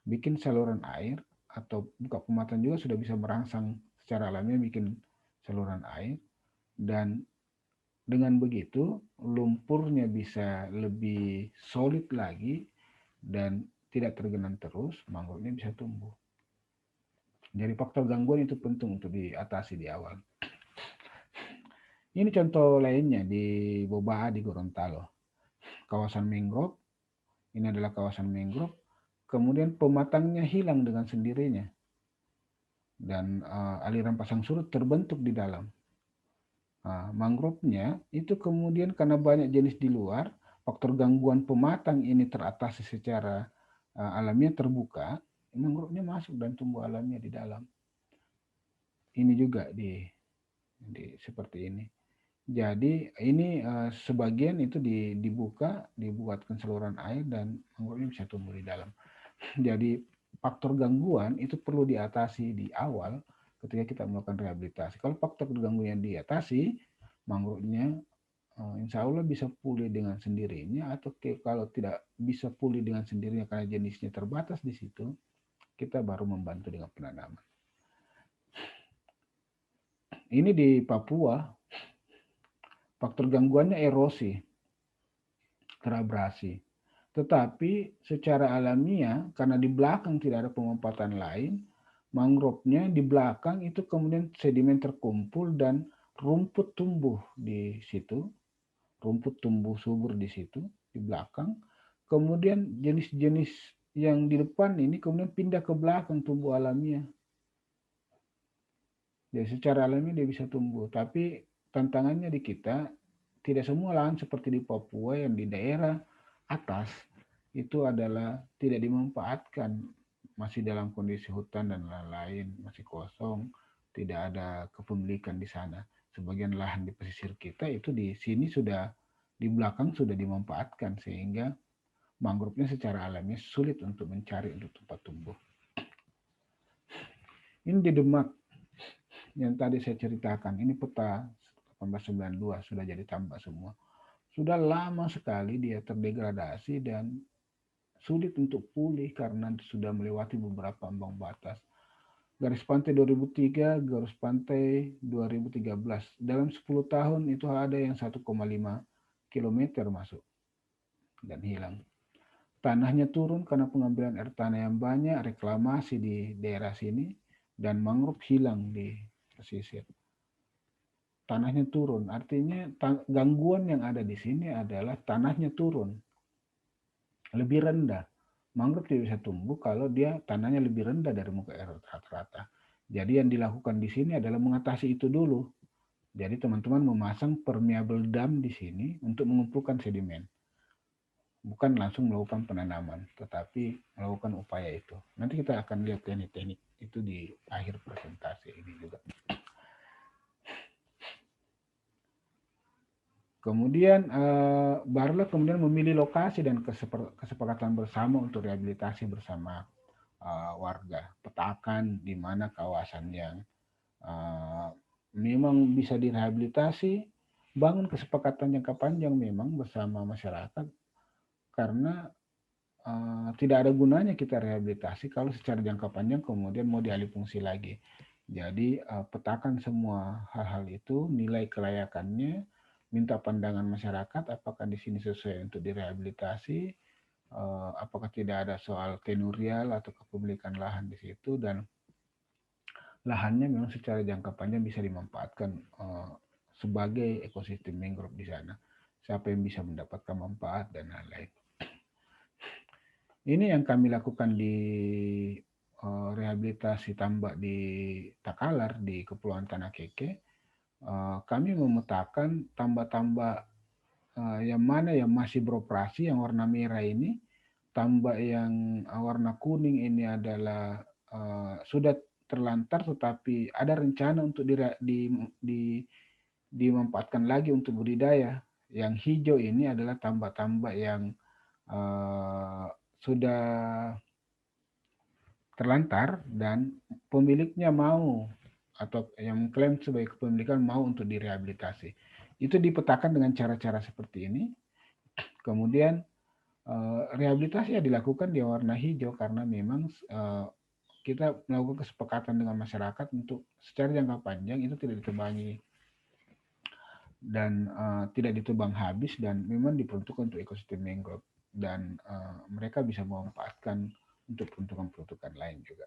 [SPEAKER 1] bikin saluran air, atau buka pematang juga sudah bisa merangsang secara alamiah bikin saluran air, dan dengan begitu lumpurnya bisa lebih solid lagi dan tidak tergenang terus, mangrove-nya bisa tumbuh. Jadi faktor gangguan itu penting untuk diatasi di awal. Ini contoh lainnya di Bobaha di Gorontalo. Kawasan mangrove, ini adalah kawasan mangrove, kemudian pematangnya hilang dengan sendirinya. Dan aliran pasang surut terbentuk di dalam. Mangrove-nya itu kemudian karena banyak jenis di luar, faktor gangguan pematang ini teratasi secara alamiah terbuka, mangrove-nya masuk dan tumbuh alamiah di dalam. Ini juga di seperti ini. Jadi ini sebagian itu dibuatkan saluran air dan mangrove-nya bisa tumbuh di dalam. Jadi faktor gangguan itu perlu diatasi di awal ketika kita melakukan rehabilitasi. Kalau faktor gangguan diatasi, mangrove-nya insya Allah bisa pulih dengan sendirinya, atau kalau tidak bisa pulih dengan sendirinya karena jenisnya terbatas di situ, kita baru membantu dengan penanaman. Ini di Papua, faktor gangguannya erosi, terabrasi. Tetapi secara alamiah, karena di belakang tidak ada pengumpatan lain, mangrove-nya di belakang itu kemudian sedimen terkumpul dan rumput tumbuh di situ, rumput tumbuh subur di situ, di belakang. Kemudian jenis-jenis yang di depan ini kemudian pindah ke belakang, tumbuh alamiah. Jadi secara alami dia bisa tumbuh, tapi tantangannya di kita, tidak semua lahan seperti di Papua yang di daerah atas itu adalah tidak dimanfaatkan, masih dalam kondisi hutan dan lain-lain, masih kosong, tidak ada kepemilikan di sana. Sebagian lahan di pesisir kita itu di sini sudah, di belakang sudah dimanfaatkan, sehingga mangrove-nya secara alami sulit untuk mencari untuk tempat tumbuh. Ini di Demak yang tadi saya ceritakan, ini peta 1892 sudah jadi tambak semua. Sudah lama sekali dia terdegradasi dan sulit untuk pulih karena sudah melewati beberapa ambang batas. Garis pantai 2003, garis pantai 2013. Dalam 10 tahun itu ada yang 1,5 kilometer masuk dan hilang. Tanahnya turun karena pengambilan air tanah yang banyak, reklamasi di daerah sini, dan mangrove hilang di pesisir. Tanahnya turun, artinya gangguan yang ada di sini adalah tanahnya turun, lebih rendah. Mangrove tidak bisa tumbuh kalau dia tanahnya lebih rendah dari muka air rata-rata. Jadi yang dilakukan di sini adalah mengatasi itu dulu. Jadi teman-teman memasang permeable dam di sini untuk mengumpulkan sedimen. Bukan langsung melakukan penanaman, tetapi melakukan upaya itu. Nanti kita akan lihat teknik-teknik itu di akhir presentasi ini juga. Kemudian barulah kemudian memilih lokasi dan kesepakatan bersama untuk rehabilitasi bersama warga. Petakan di mana kawasan yang memang bisa direhabilitasi, bangun kesepakatan jangka panjang memang bersama masyarakat, karena tidak ada gunanya kita rehabilitasi kalau secara jangka panjang kemudian mau dialih fungsi lagi. Jadi petakan semua hal-hal itu, nilai kelayakannya, minta pandangan masyarakat apakah di sini sesuai untuk direhabilitasi, apakah tidak ada soal tenurial atau kepemilikan lahan di situ, dan lahannya memang secara jangka panjang bisa dimanfaatkan sebagai ekosistem mangrove di sana. Siapa yang bisa mendapatkan manfaat dan lain-lain. Ini yang kami lakukan di rehabilitasi tambak di Takalar di Kepulauan Tanah Keke. Kami memetakan tambak-tambak yang mana yang masih beroperasi, yang warna merah ini. Tambak yang warna kuning ini adalah sudah terlantar, tetapi ada rencana untuk dimanfaatkan lagi untuk budidaya. Yang hijau ini adalah tambak-tambak yang sudah terlantar dan pemiliknya mau atau yang mengklaim sebagai kepemilikan mau untuk direhabilitasi. Itu dipetakan dengan cara-cara seperti ini. Kemudian rehabilitasi ya dilakukan di warna hijau karena memang kita melakukan kesepakatan dengan masyarakat untuk secara jangka panjang itu tidak ditebangi dan tidak ditebang habis, dan memang diperuntukkan untuk ekosistem mangrove, dan mereka bisa memanfaatkan untuk peruntukan-peruntukan lain juga.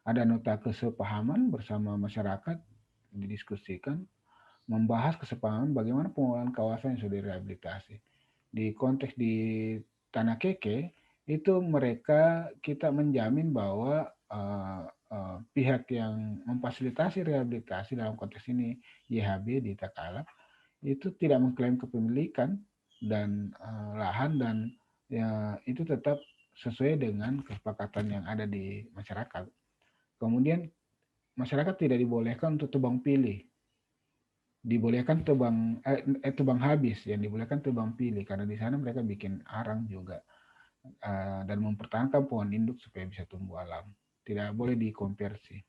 [SPEAKER 1] Ada nota kesepahaman bersama masyarakat didiskusikan, membahas kesepahaman bagaimana pengelolaan kawasan yang sudah direhabilitasi. Di konteks di Tanah Keke itu kita menjamin bahwa pihak yang memfasilitasi rehabilitasi, dalam konteks ini YHB di Takala, itu tidak mengklaim kepemilikan dan lahan, dan ya, itu tetap sesuai dengan kesepakatan yang ada di masyarakat. Kemudian masyarakat tidak dibolehkan untuk tebang pilih, dibolehkan tebang habis, yang dibolehkan tebang pilih, karena di sana mereka bikin arang juga dan mempertahankan pohon induk supaya bisa tumbuh alam, tidak boleh dikonversi.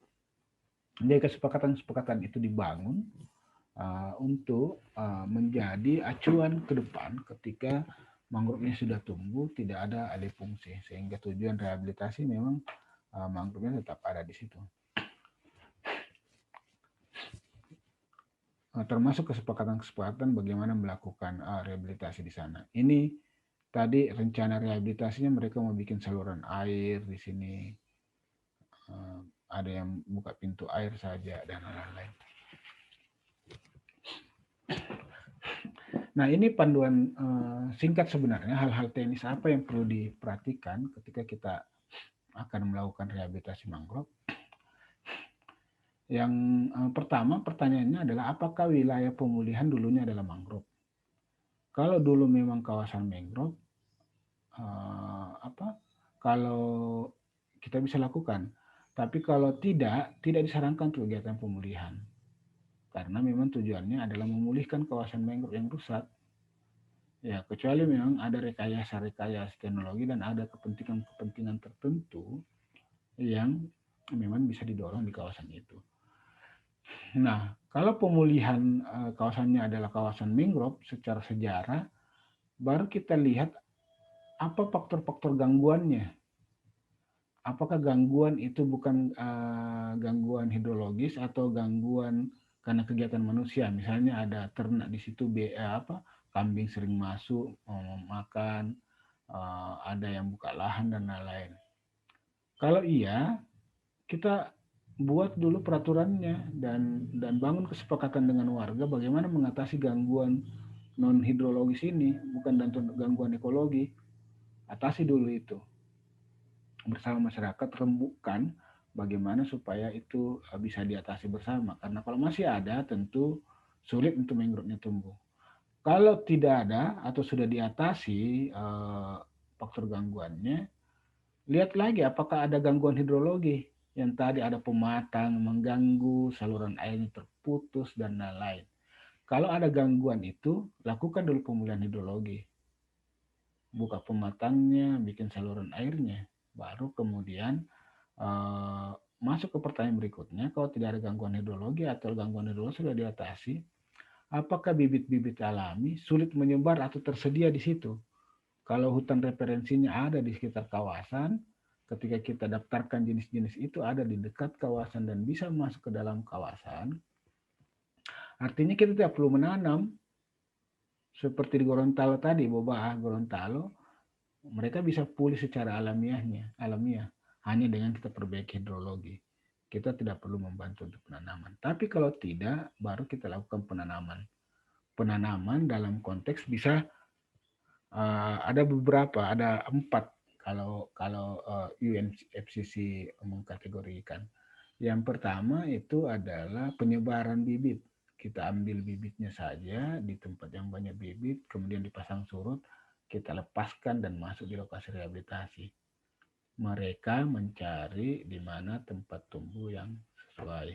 [SPEAKER 1] Jadi kesepakatan-kesepakatan itu dibangun untuk menjadi acuan ke depan ketika mangrove-nya sudah tumbuh, tidak ada alih fungsi, sehingga tujuan rehabilitasi memang mangrove-nya tetap ada di situ. Termasuk kesepakatan-kesepakatan bagaimana melakukan rehabilitasi di sana. Ini tadi rencana rehabilitasinya mereka mau bikin saluran air di sini, ada yang buka pintu air saja dan lain-lain. Nah, ini panduan singkat sebenarnya hal-hal teknis apa yang perlu diperhatikan ketika kita akan melakukan rehabilitasi mangrove. Yang pertama pertanyaannya adalah apakah wilayah pemulihan dulunya adalah mangrove? Kalau dulu memang kawasan mangrove, kalau kita bisa lakukan. Tapi kalau tidak disarankan untuk kegiatan pemulihan. Karena memang tujuannya adalah memulihkan kawasan mangrove yang rusak. Ya, kecuali memang ada rekayasa teknologi dan ada kepentingan tertentu yang memang bisa didorong di kawasan itu. Nah, kalau pemulihan kawasannya adalah kawasan mangrove secara sejarah, baru kita lihat apa faktor-faktor gangguannya. Apakah gangguan itu bukan gangguan hidrologis atau gangguan karena kegiatan manusia? Misalnya ada ternak di situ, kambing sering masuk makan, ada yang buka lahan dan lain-lain. Kalau iya, kita buat dulu peraturannya dan bangun kesepakatan dengan warga bagaimana mengatasi gangguan non hidrologis ini, bukan gangguan ekologi. atasi dulu itu bersama masyarakat, rembukan bagaimana supaya itu bisa diatasi bersama. Karena kalau masih ada, tentu sulit untuk mangrove-nya tumbuh. Kalau tidak ada atau sudah diatasi faktor gangguannya, lihat lagi apakah ada gangguan hidrologi yang tadi ada pematang, mengganggu, saluran airnya terputus, dan lain-lain. Kalau ada gangguan itu, lakukan dulu pemulihan hidrologi. Buka pematangnya, bikin saluran airnya. Baru kemudian masuk ke pertanyaan berikutnya, kalau tidak ada gangguan hidrologi atau gangguan hidrologi sudah diatasi, apakah bibit-bibit alami sulit menyebar atau tersedia di situ? Kalau hutan referensinya ada di sekitar kawasan, ketika kita daftarkan jenis-jenis itu ada di dekat kawasan dan bisa masuk ke dalam kawasan, artinya kita tidak perlu menanam. Seperti di Gorontalo tadi, Boba Gorontalo, mereka bisa pulih secara alamiah, hanya dengan kita perbaiki hidrologi. Kita tidak perlu membantu untuk penanaman. Tapi kalau tidak, baru kita lakukan penanaman. Penanaman dalam konteks bisa ada beberapa, ada 4 kalau UNFCCC mengkategorikan. Yang pertama itu adalah penyebaran bibit. Kita ambil bibitnya saja di tempat yang banyak bibit, kemudian dipasang surut, kita lepaskan dan masuk di lokasi rehabilitasi. Mereka mencari di mana tempat tumbuh yang sesuai.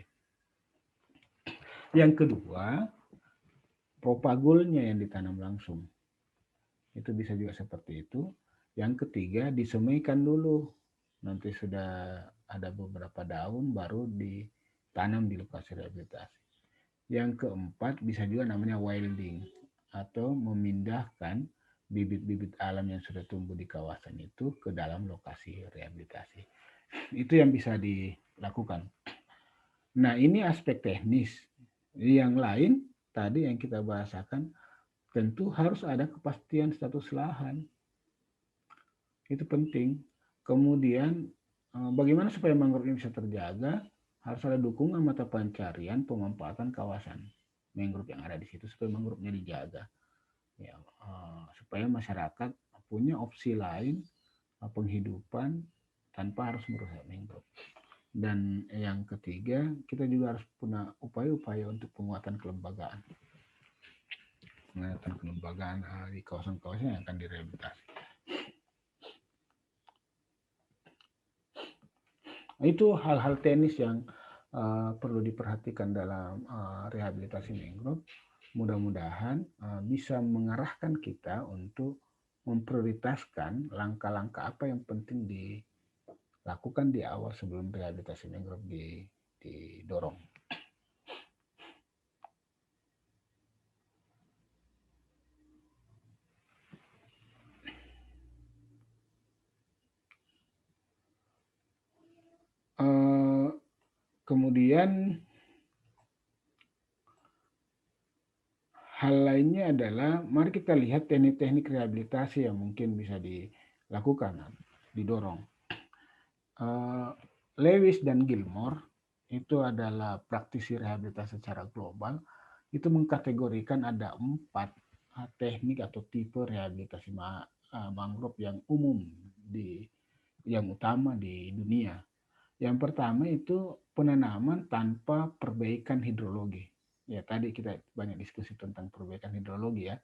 [SPEAKER 1] Yang kedua, propagulnya yang ditanam langsung. Itu bisa juga seperti itu. Yang ketiga, disemaikan dulu. Nanti sudah ada beberapa daun, baru ditanam di lokasi rehabilitasi. Yang keempat, bisa juga namanya wilding, atau memindahkan bibit-bibit alam yang sudah tumbuh di kawasan itu ke dalam lokasi rehabilitasi. Itu yang bisa dilakukan. Nah, ini aspek teknis. Yang lain, tadi yang kita bahasakan, tentu harus ada kepastian status lahan. Itu penting. Kemudian bagaimana supaya mangrove ini bisa terjaga? Harus ada dukungan mata pencarian pemanfaatan kawasan mangrove yang ada di situ supaya mangrove-nya dijaga. Ya, supaya masyarakat punya opsi lain penghidupan tanpa harus merusak mangrove. Dan yang ketiga, kita juga harus punya upaya-upaya untuk penguatan kelembagaan. Penguatan kelembagaan di kawasan-kawasan yang akan direhabilitasi. Itu hal-hal teknis yang perlu diperhatikan dalam rehabilitasi mangrove. Mudah-mudahan bisa mengarahkan kita untuk memprioritaskan langkah-langkah apa yang penting dilakukan di awal sebelum rehabilitasi mangrove didorong. Kemudian hal lainnya adalah mari kita lihat teknik-teknik rehabilitasi yang mungkin bisa dilakukan, didorong. Lewis dan Gilmore itu adalah praktisi rehabilitasi secara global, itu mengkategorikan ada 4 teknik atau tipe rehabilitasi mangrove yang umum yang utama di dunia. Yang pertama itu penanaman tanpa perbaikan hidrologi. Ya, tadi kita banyak diskusi tentang perbaikan hidrologi ya.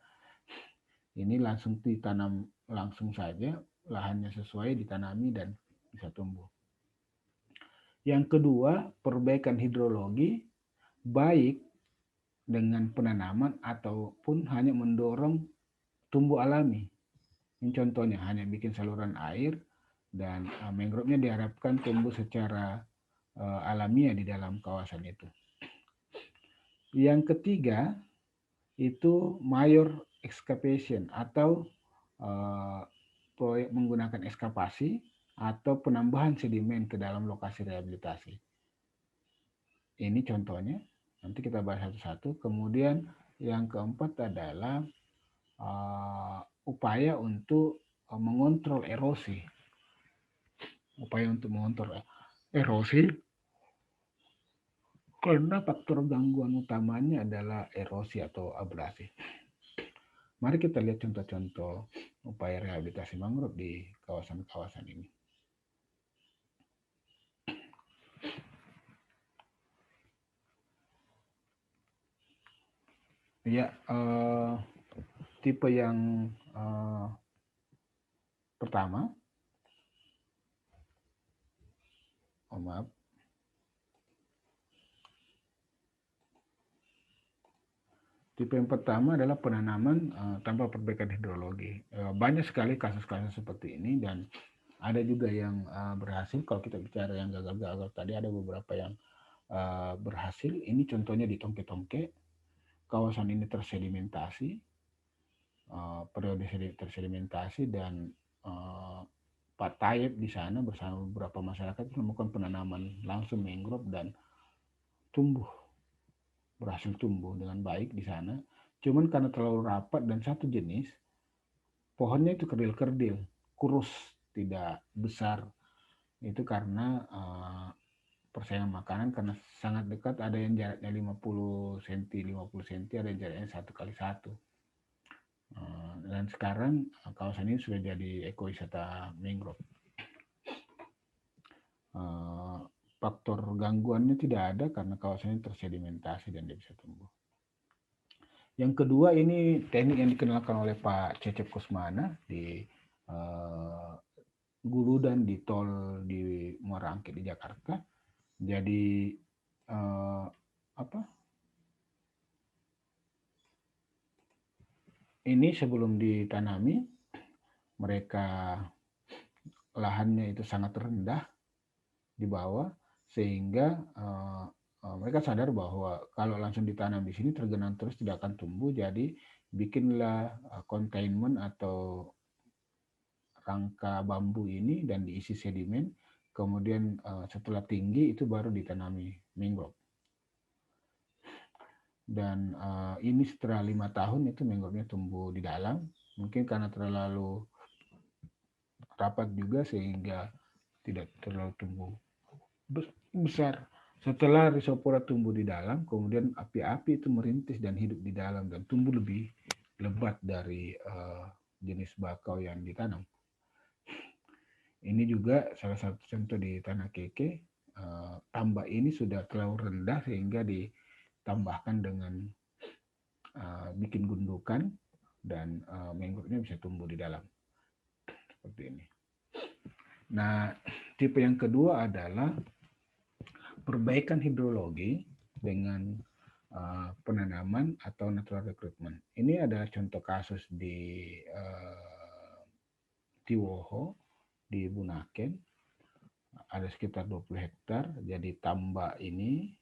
[SPEAKER 1] Ini langsung ditanam langsung saja, lahannya sesuai ditanami dan bisa tumbuh. Yang kedua, perbaikan hidrologi baik dengan penanaman ataupun hanya mendorong tumbuh alami. Ini contohnya hanya bikin saluran air dan mangrove-nya diharapkan tumbuh secara alamiah di dalam kawasan itu. Yang ketiga itu major excavation atau proyek menggunakan ekskavasi atau penambahan sedimen ke dalam lokasi rehabilitasi. Ini contohnya, nanti kita bahas satu-satu. Kemudian yang keempat adalah upaya untuk mengontrol erosi. Upaya untuk mengontrol erosi karena faktor gangguan utamanya adalah erosi atau abrasi. Mari kita lihat contoh-contoh upaya rehabilitasi mangrove di kawasan-kawasan ini. Ya, tipe yang pertama, maaf, tipe yang pertama adalah penanaman tanpa perbaikan hidrologi. Banyak sekali kasus-kasus seperti ini dan ada juga yang berhasil. Kalau kita bicara yang gagal-gagal tadi, ada beberapa yang berhasil. Ini contohnya di Tongke-Tongke, kawasan ini tersedimentasi, periode tersedimentasi, dan Pak Tayyip di sana bersama beberapa masyarakat melakukan penanaman langsung mangrove dan berhasil tumbuh dengan baik di sana. Cuman karena terlalu rapat dan satu jenis, pohonnya itu kerdil-kerdil, kurus, tidak besar. Itu karena persaingan makanan, karena sangat dekat, ada yang jaraknya 50 cm, 50 cm, ada yang jaraknya 1 kali 1. Dan sekarang kawasan ini sudah jadi ekowisata mangrove. Faktor gangguannya tidak ada karena kawasan ini tersedimentasi dan dia bisa tumbuh. Yang kedua, ini teknik yang dikenalkan oleh Pak Cecep Kusmana di Gulu dan di tol di Muara Angke di Jakarta. Jadi ini sebelum ditanami, mereka lahannya itu sangat rendah di bawah, sehingga mereka sadar bahwa kalau langsung ditanam di sini tergenang terus tidak akan tumbuh. Jadi bikinlah containment atau rangka bambu ini dan diisi sedimen. Kemudian setelah tinggi itu baru ditanami mangrove. Dan ini setelah 5 tahun itu mangrove-nya tumbuh di dalam. Mungkin karena terlalu rapat juga sehingga tidak terlalu tumbuh besar. Setelah Rhizopora tumbuh di dalam, kemudian api-api itu merintis dan hidup di dalam dan tumbuh lebih lebat dari jenis bakau yang ditanam. Ini juga salah satu contoh di Tanah Keke. Tambak ini sudah terlalu rendah sehingga ditambahkan dengan bikin gundukan dan mangrove-nya bisa tumbuh di dalam. Seperti ini. Nah, tipe yang kedua adalah perbaikan hidrologi dengan penanaman atau natural recruitment. Ini adalah contoh kasus di Tiwoho, di Bunaken. Ada sekitar 20 hektar. Jadi tambak ini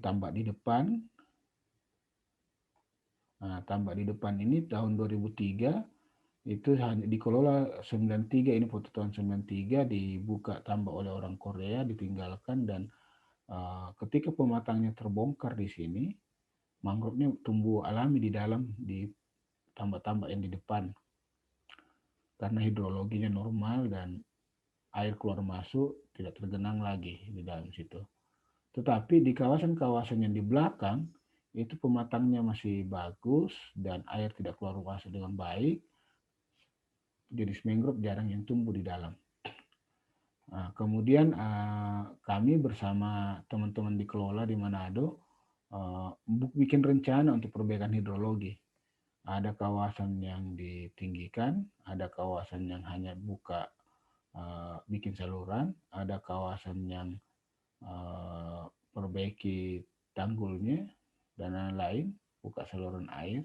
[SPEAKER 1] tambak di depan. Nah, tambak di depan ini tahun 2003 itu hanya dikelola 93, ini foto tahun 93, dibuka tambak oleh orang Korea, ditinggalkan, dan ketika pematangnya terbongkar di sini, mangrove-nya tumbuh alami di dalam, di tambak-tambak yang di depan, karena hidrologinya normal dan air keluar masuk tidak tergenang lagi di dalam situ. Tetapi di kawasan-kawasan yang di belakang itu pematangnya masih bagus dan air tidak keluar masuk dengan baik. Jenis mangrove jarang yang tumbuh di dalam. Nah, kemudian kami bersama teman-teman dikelola di Manado bikin rencana untuk perbaikan hidrologi. Ada kawasan yang ditinggikan, ada kawasan yang hanya buka bikin saluran, ada kawasan yang perbaiki tanggulnya dan lain-lain, buka saluran air.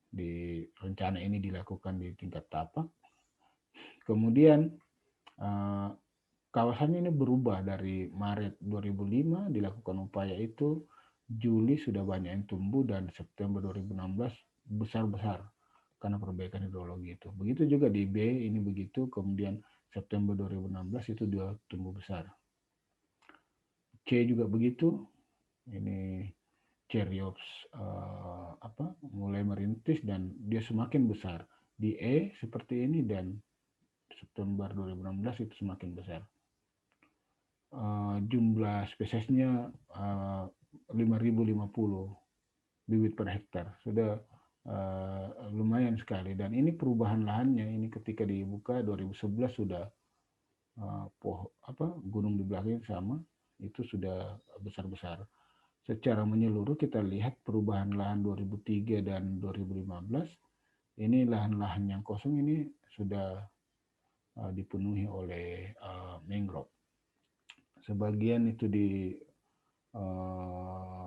[SPEAKER 1] Di rencana ini dilakukan di tingkat tapak. Kemudian kawasan ini berubah dari Maret 2005 dilakukan upaya itu, Juli sudah banyak yang tumbuh, dan September 2016 besar-besar karena perbaikan hidrologi itu. Begitu juga di B ini begitu, kemudian September 2016 itu dia tumbuh besar. C juga begitu, ini Cherryops mulai merintis dan dia semakin besar. Di E seperti ini dan September 2016 itu semakin besar. Jumlah spesiesnya 5.050 bibit per hektar. Sudah lumayan sekali. Dan ini perubahan lahannya, ini ketika dibuka 2011 sudah gunung di belakang sama itu sudah besar-besar. Secara menyeluruh kita lihat perubahan lahan 2003 dan 2015, ini lahan-lahan yang kosong ini sudah dipenuhi oleh mangrove. Sebagian itu di uh,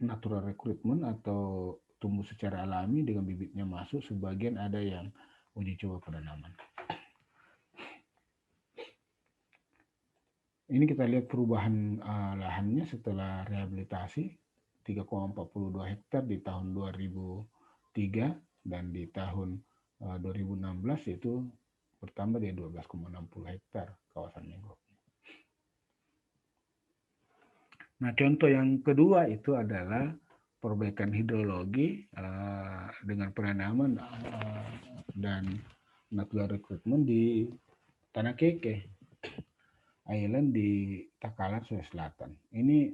[SPEAKER 1] natural recruitment atau tumbuh secara alami dengan bibitnya masuk, sebagian ada yang uji coba penanaman. Ini kita lihat perubahan lahannya setelah rehabilitasi 3,42 hektar di tahun 2003 dan di tahun 2016 itu bertambah di 12,60 hektar kawasan mangrove. Nah, contoh yang kedua itu adalah perbaikan hidrologi dengan penanaman dan natural recruitment di Tanah Keke Island di Takalar, Sulawesi Selatan. Ini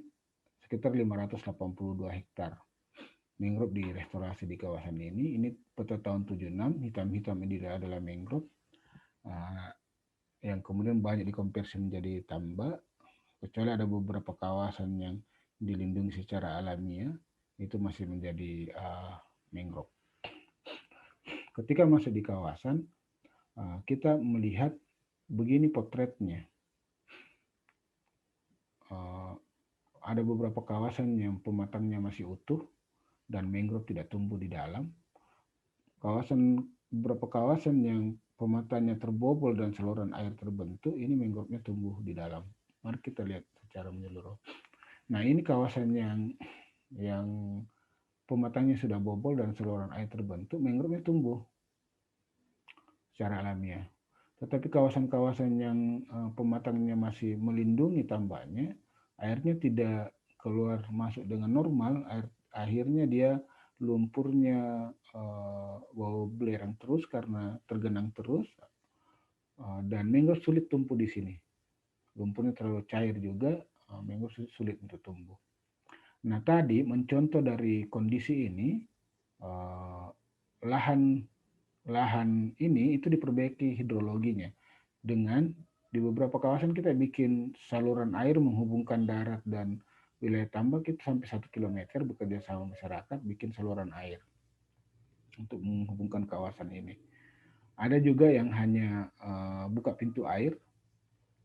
[SPEAKER 1] sekitar 582 hektar mangrove direstorasi di kawasan ini. Ini pada tahun 76, hitam-hitam ini adalah mangrove yang kemudian banyak dikonversi menjadi tambak, kecuali ada beberapa kawasan yang dilindungi secara alamiah, itu masih menjadi mangrove. Ketika masuk di kawasan, kita melihat begini potretnya. Ada beberapa kawasan yang pematangnya masih utuh dan mangrove tidak tumbuh di dalam. Beberapa kawasan yang pematangnya terbobol dan saluran air terbentuk, ini mangrove-nya tumbuh di dalam. Mari kita lihat secara menyeluruh. Nah, ini kawasan yang pematangnya sudah bobol dan saluran air terbentuk, mangrove-nya tumbuh secara alamiah. Tetapi kawasan-kawasan yang pematangnya masih melindungi tambaknya, airnya tidak keluar masuk dengan normal, akhirnya dia lumpurnya bau belerang terus karena tergenang terus, dan mangrove sulit tumbuh di sini. Lumpurnya terlalu cair juga, mangrove sulit untuk tumbuh. Nah, tadi mencontoh dari kondisi ini, lahan ini itu diperbaiki hidrologinya dengan di beberapa kawasan kita bikin saluran air menghubungkan darat dan wilayah tambak itu sampai 1 kilometer, bekerja sama masyarakat bikin saluran air untuk menghubungkan kawasan ini. Ada juga yang hanya buka pintu air,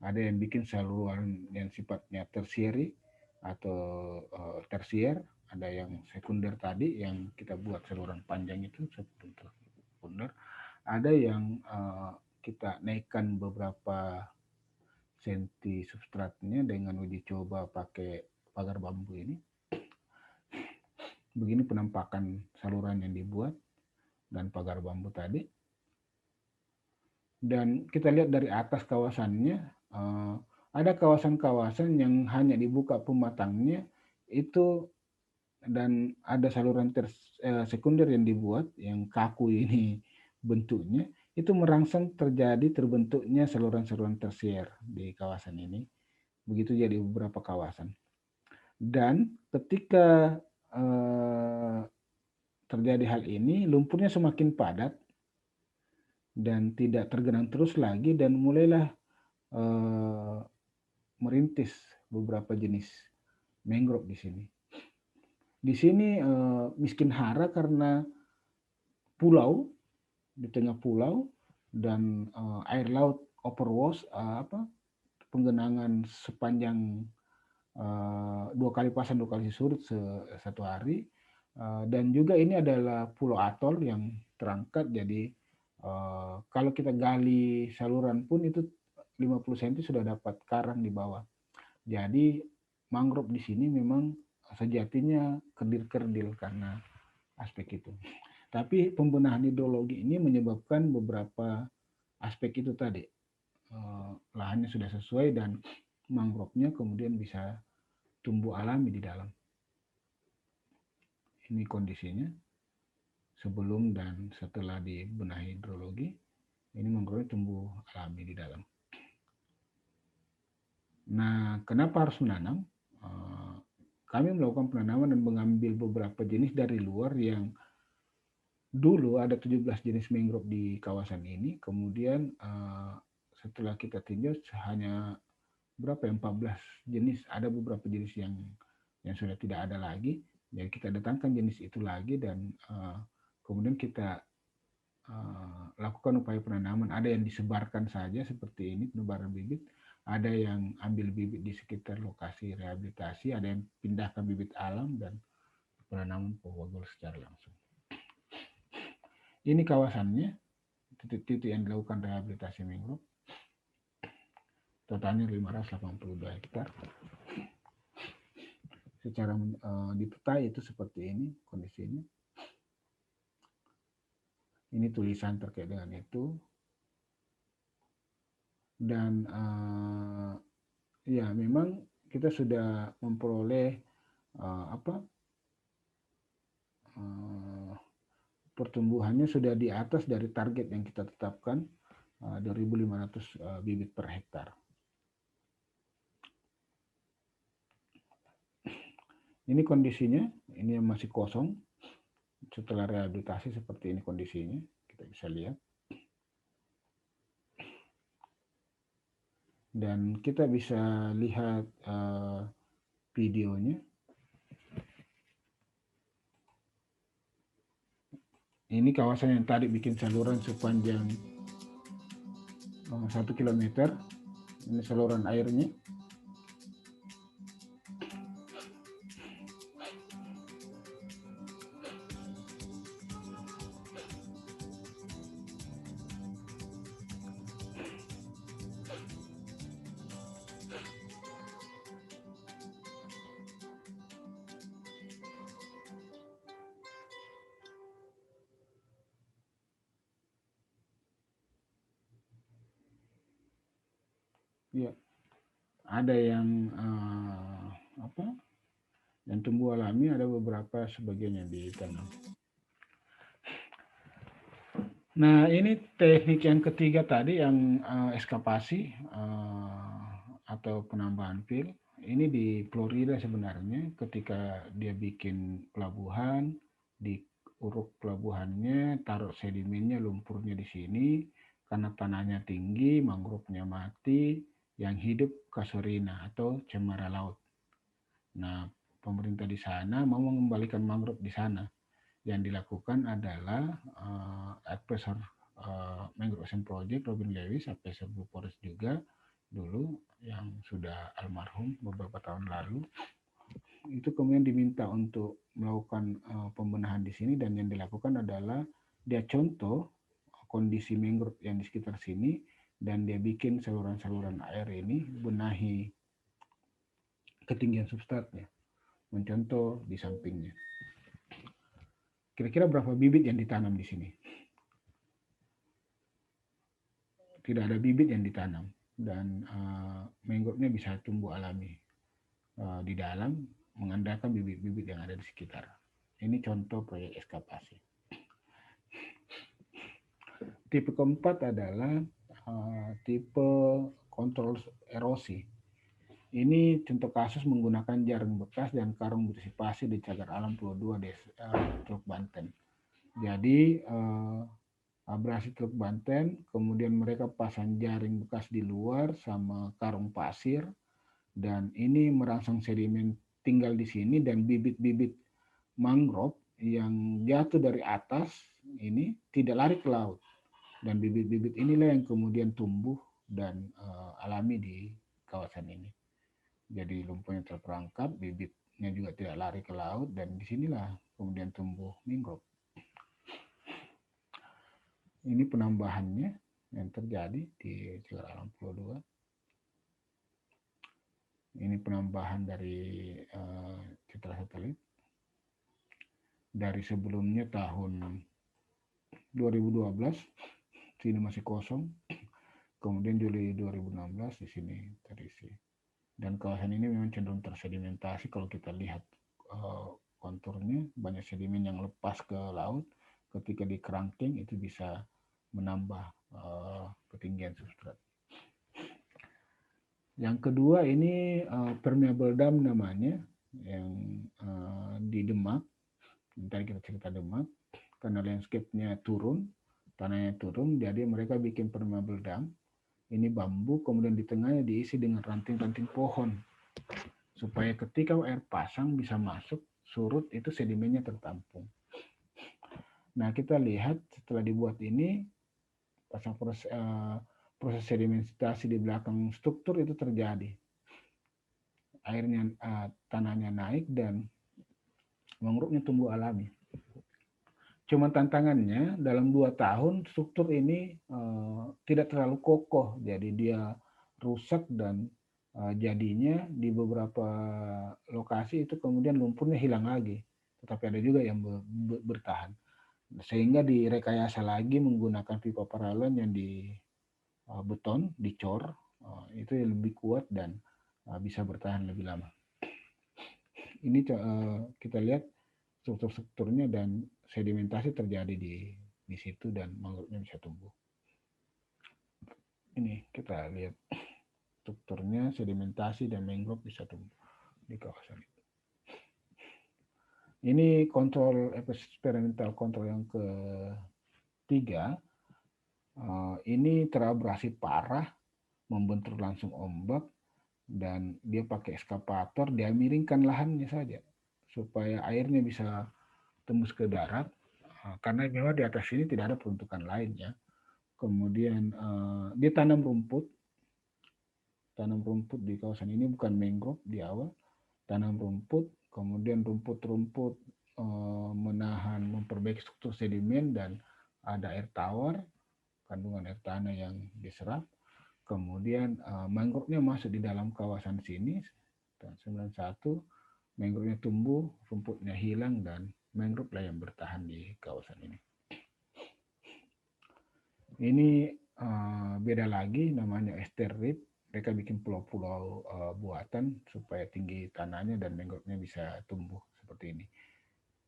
[SPEAKER 1] ada yang bikin saluran yang sifatnya tersieri atau tersier, ada yang sekunder tadi yang kita buat saluran panjang itu sekunder, ada yang kita naikkan beberapa senti substratnya dengan uji coba pakai pagar bambu ini. Begini penampakan saluran yang dibuat dan pagar bambu tadi. Dan kita lihat dari atas kawasannya, ada kawasan-kawasan yang hanya dibuka pematangnya itu dan ada saluran sekunder yang dibuat yang kaku ini bentuknya, itu merangsang terbentuknya saluran-saluran tersier di kawasan ini. Begitu jadi beberapa kawasan. Dan ketika terjadi hal ini, lumpurnya semakin padat dan tidak tergenang terus lagi, dan mulailah merintis beberapa jenis mangrove di sini. Di sini miskin hara karena pulau, di tengah pulau, dan air laut overwash, penggenangan sepanjang 2 kali pasang 2 kali surut satu hari, dan juga ini adalah pulau atol yang terangkat, jadi kalau kita gali saluran pun itu 50 cm sudah dapat karang di bawah. Jadi mangrove di sini memang sejatinya kerdil-kerdil karena aspek itu. Tapi pembenahan hidrologi ini menyebabkan beberapa aspek itu tadi. Lahannya sudah sesuai dan mangrove-nya kemudian bisa tumbuh alami di dalam. Ini kondisinya sebelum dan setelah dibenahi hidrologi. Ini mangrove tumbuh alami di dalam. Nah, kenapa harus menanam? Kami melakukan penanaman dan mengambil beberapa jenis dari luar yang dulu ada 17 jenis mangrove di kawasan ini, kemudian setelah kita tinjau hanya berapa ya, 14 jenis, ada beberapa jenis yang sudah tidak ada lagi. Jadi kita datangkan jenis itu lagi dan kemudian kita lakukan upaya penanaman. Ada yang disebarkan saja seperti ini, penebaran bibit, ada yang ambil bibit di sekitar lokasi rehabilitasi, ada yang pindahkan bibit alam dan penanaman pohon bagol secara langsung. Ini kawasannya, titik-titik yang dilakukan rehabilitasi mangrove, totalnya 582 hektar. Secara di peta itu seperti ini kondisinya. Ini tulisan terkait dengan itu. Dan ya memang kita sudah memperoleh pertumbuhannya sudah di atas dari target yang kita tetapkan 2.500 bibit per hektar. Ini kondisinya, ini yang masih kosong. Setelah rehabilitasi seperti ini kondisinya, kita bisa lihat. Dan kita bisa lihat videonya. Ini kawasan yang tadi bikin saluran sepanjang 1 kilometer. Ini saluran airnya. Ya, ada yang yang tumbuh alami, ada beberapa sebagian yang ditanam. Nah, ini teknik yang ketiga tadi yang eskavasi atau penambahan fill. Ini di Florida sebenarnya, ketika dia bikin pelabuhan, diuruk pelabuhannya, taruh sedimennya, lumpurnya di sini, karena tanahnya tinggi, mangrove-nya mati, yang hidup casuarina atau cemara laut. Nah, pemerintah di sana mau mengembalikan mangrove di sana. Yang dilakukan adalah advisor Mangrove Ocean Project, Robin Lewis, advisor Blue Forest juga dulu yang sudah almarhum beberapa tahun lalu. Itu kemudian diminta untuk melakukan pembenahan di sini, dan yang dilakukan adalah dia contoh kondisi mangrove yang di sekitar sini, dan dia bikin saluran-saluran air ini, benahi ketinggian substratnya, mencontoh di sampingnya. Kira-kira berapa bibit yang ditanam di sini? Tidak ada bibit yang ditanam, dan mangrove-nya bisa tumbuh alami di dalam, mengandalkan bibit-bibit yang ada di sekitar. Ini contoh proyek eskavasi. Tipe keempat adalah tipe kontrol erosi. Ini contoh kasus menggunakan jaring bekas dan karung bersipasi di cagar alam Pulau 2 Teluk Banten. Jadi abrasi Teluk Banten, kemudian mereka pasang jaring bekas di luar sama karung pasir, dan ini merangsang sedimen tinggal di sini, dan bibit-bibit mangrove yang jatuh dari atas ini tidak lari ke laut, dan bibit-bibit inilah yang kemudian tumbuh dan alami di kawasan ini. Jadi lumpurnya terperangkap, bibitnya juga tidak lari ke laut, dan disinilah kemudian tumbuh mangrove. Ini penambahannya yang terjadi di cagar alam Pulau 2. Ini penambahan dari citra satelit. Dari sebelumnya tahun 2012, sini masih kosong. Kemudian Juli 2016 di sini terisi. Dan kawasan ini memang cenderung tersedimentasi. Kalau kita lihat konturnya, banyak sedimen yang lepas ke laut. Ketika di kerangking itu bisa menambah ketinggian substrat. Yang kedua ini permeable dam namanya, yang di Demak. Tadi kita cerita Demak. karena landscape-nya turun, tanahnya turun, jadi mereka bikin permeable dam. Ini bambu, kemudian di tengahnya diisi dengan ranting-ranting pohon, supaya ketika air pasang bisa masuk, surut itu sedimennya tertampung. Nah, kita lihat setelah dibuat ini, pasang proses sedimentasi di belakang struktur itu terjadi. Airnya, tanahnya naik dan mangrovenya tumbuh alami. Cuma tantangannya dalam 2 tahun struktur ini tidak terlalu kokoh, jadi dia rusak dan jadinya di beberapa lokasi itu kemudian lumpurnya hilang lagi. Tetapi ada juga yang bertahan. Sehingga direkayasa lagi menggunakan pipa paralon yang di beton, dicor, itu yang lebih kuat dan bisa bertahan lebih lama. Ini kita lihat strukturnya dan sedimentasi terjadi di situ dan mangrovenya bisa tumbuh. Ini kita lihat strukturnya, sedimentasi dan mangrove bisa tumbuh di kawasan itu. Ini kontrol eksperimental kontrol yang ketiga. Ini terabrasi parah, membentur langsung ombak, dan dia pakai ekskavator, dia miringkan lahannya saja supaya airnya bisa tembus ke darat, karena memang di atas ini tidak ada peruntukan lain ya. Kemudian dia tanam rumput di kawasan ini, bukan mangrove di awal, tanam rumput, kemudian rumput-rumput menahan, memperbaiki struktur sedimen dan ada air tawar, kandungan air tanah yang diserap. Kemudian mangrovenya masuk di dalam kawasan sini tahun 91, mangrovenya tumbuh, rumputnya hilang dan mangrove lah yang bertahan di kawasan ini. Ini beda lagi, namanya ester reef. Mereka bikin pulau-pulau buatan supaya tinggi tanahnya dan mangrovenya bisa tumbuh seperti ini.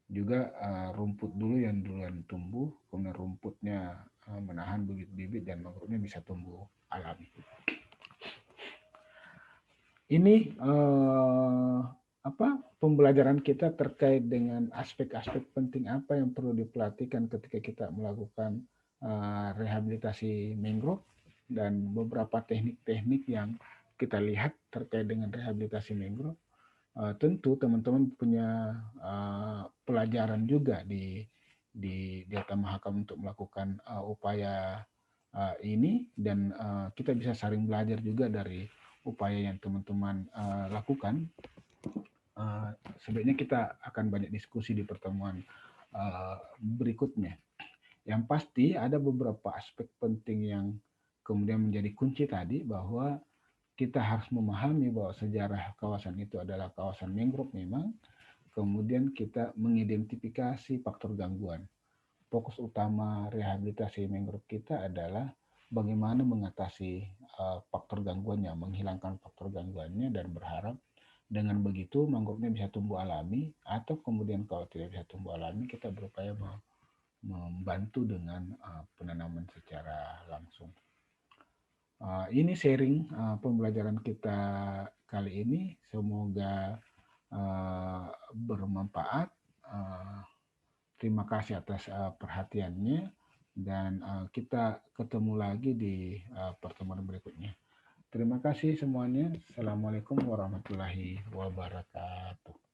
[SPEAKER 1] Juga rumput dulu yang duluan tumbuh, kemudian rumputnya menahan bibit-bibit dan mangrovenya bisa tumbuh alami. Ini pembelajaran kita terkait dengan aspek-aspek penting apa yang perlu diperhatikan ketika kita melakukan rehabilitasi mangrove dan beberapa teknik-teknik yang kita lihat terkait dengan rehabilitasi mangrove. Tentu teman-teman punya pelajaran juga di Data Mahakam untuk melakukan upaya ini, dan kita bisa saling belajar juga dari upaya yang teman-teman lakukan. Sebenarnya kita akan banyak diskusi di pertemuan berikutnya. Yang pasti ada beberapa aspek penting yang kemudian menjadi kunci tadi, bahwa kita harus memahami bahwa sejarah kawasan itu adalah kawasan mangrove memang, kemudian kita mengidentifikasi faktor gangguan. Fokus utama rehabilitasi mangrove kita adalah bagaimana mengatasi faktor gangguannya, menghilangkan faktor gangguannya, dan berharap dengan begitu mangrovenya bisa tumbuh alami, atau kemudian kalau tidak bisa tumbuh alami, kita berupaya membantu dengan penanaman secara langsung. Ini sharing pembelajaran kita kali ini, semoga bermanfaat. Terima kasih atas perhatiannya, dan kita ketemu lagi di pertemuan berikutnya. Terima kasih semuanya. Assalamualaikum warahmatullahi wabarakatuh.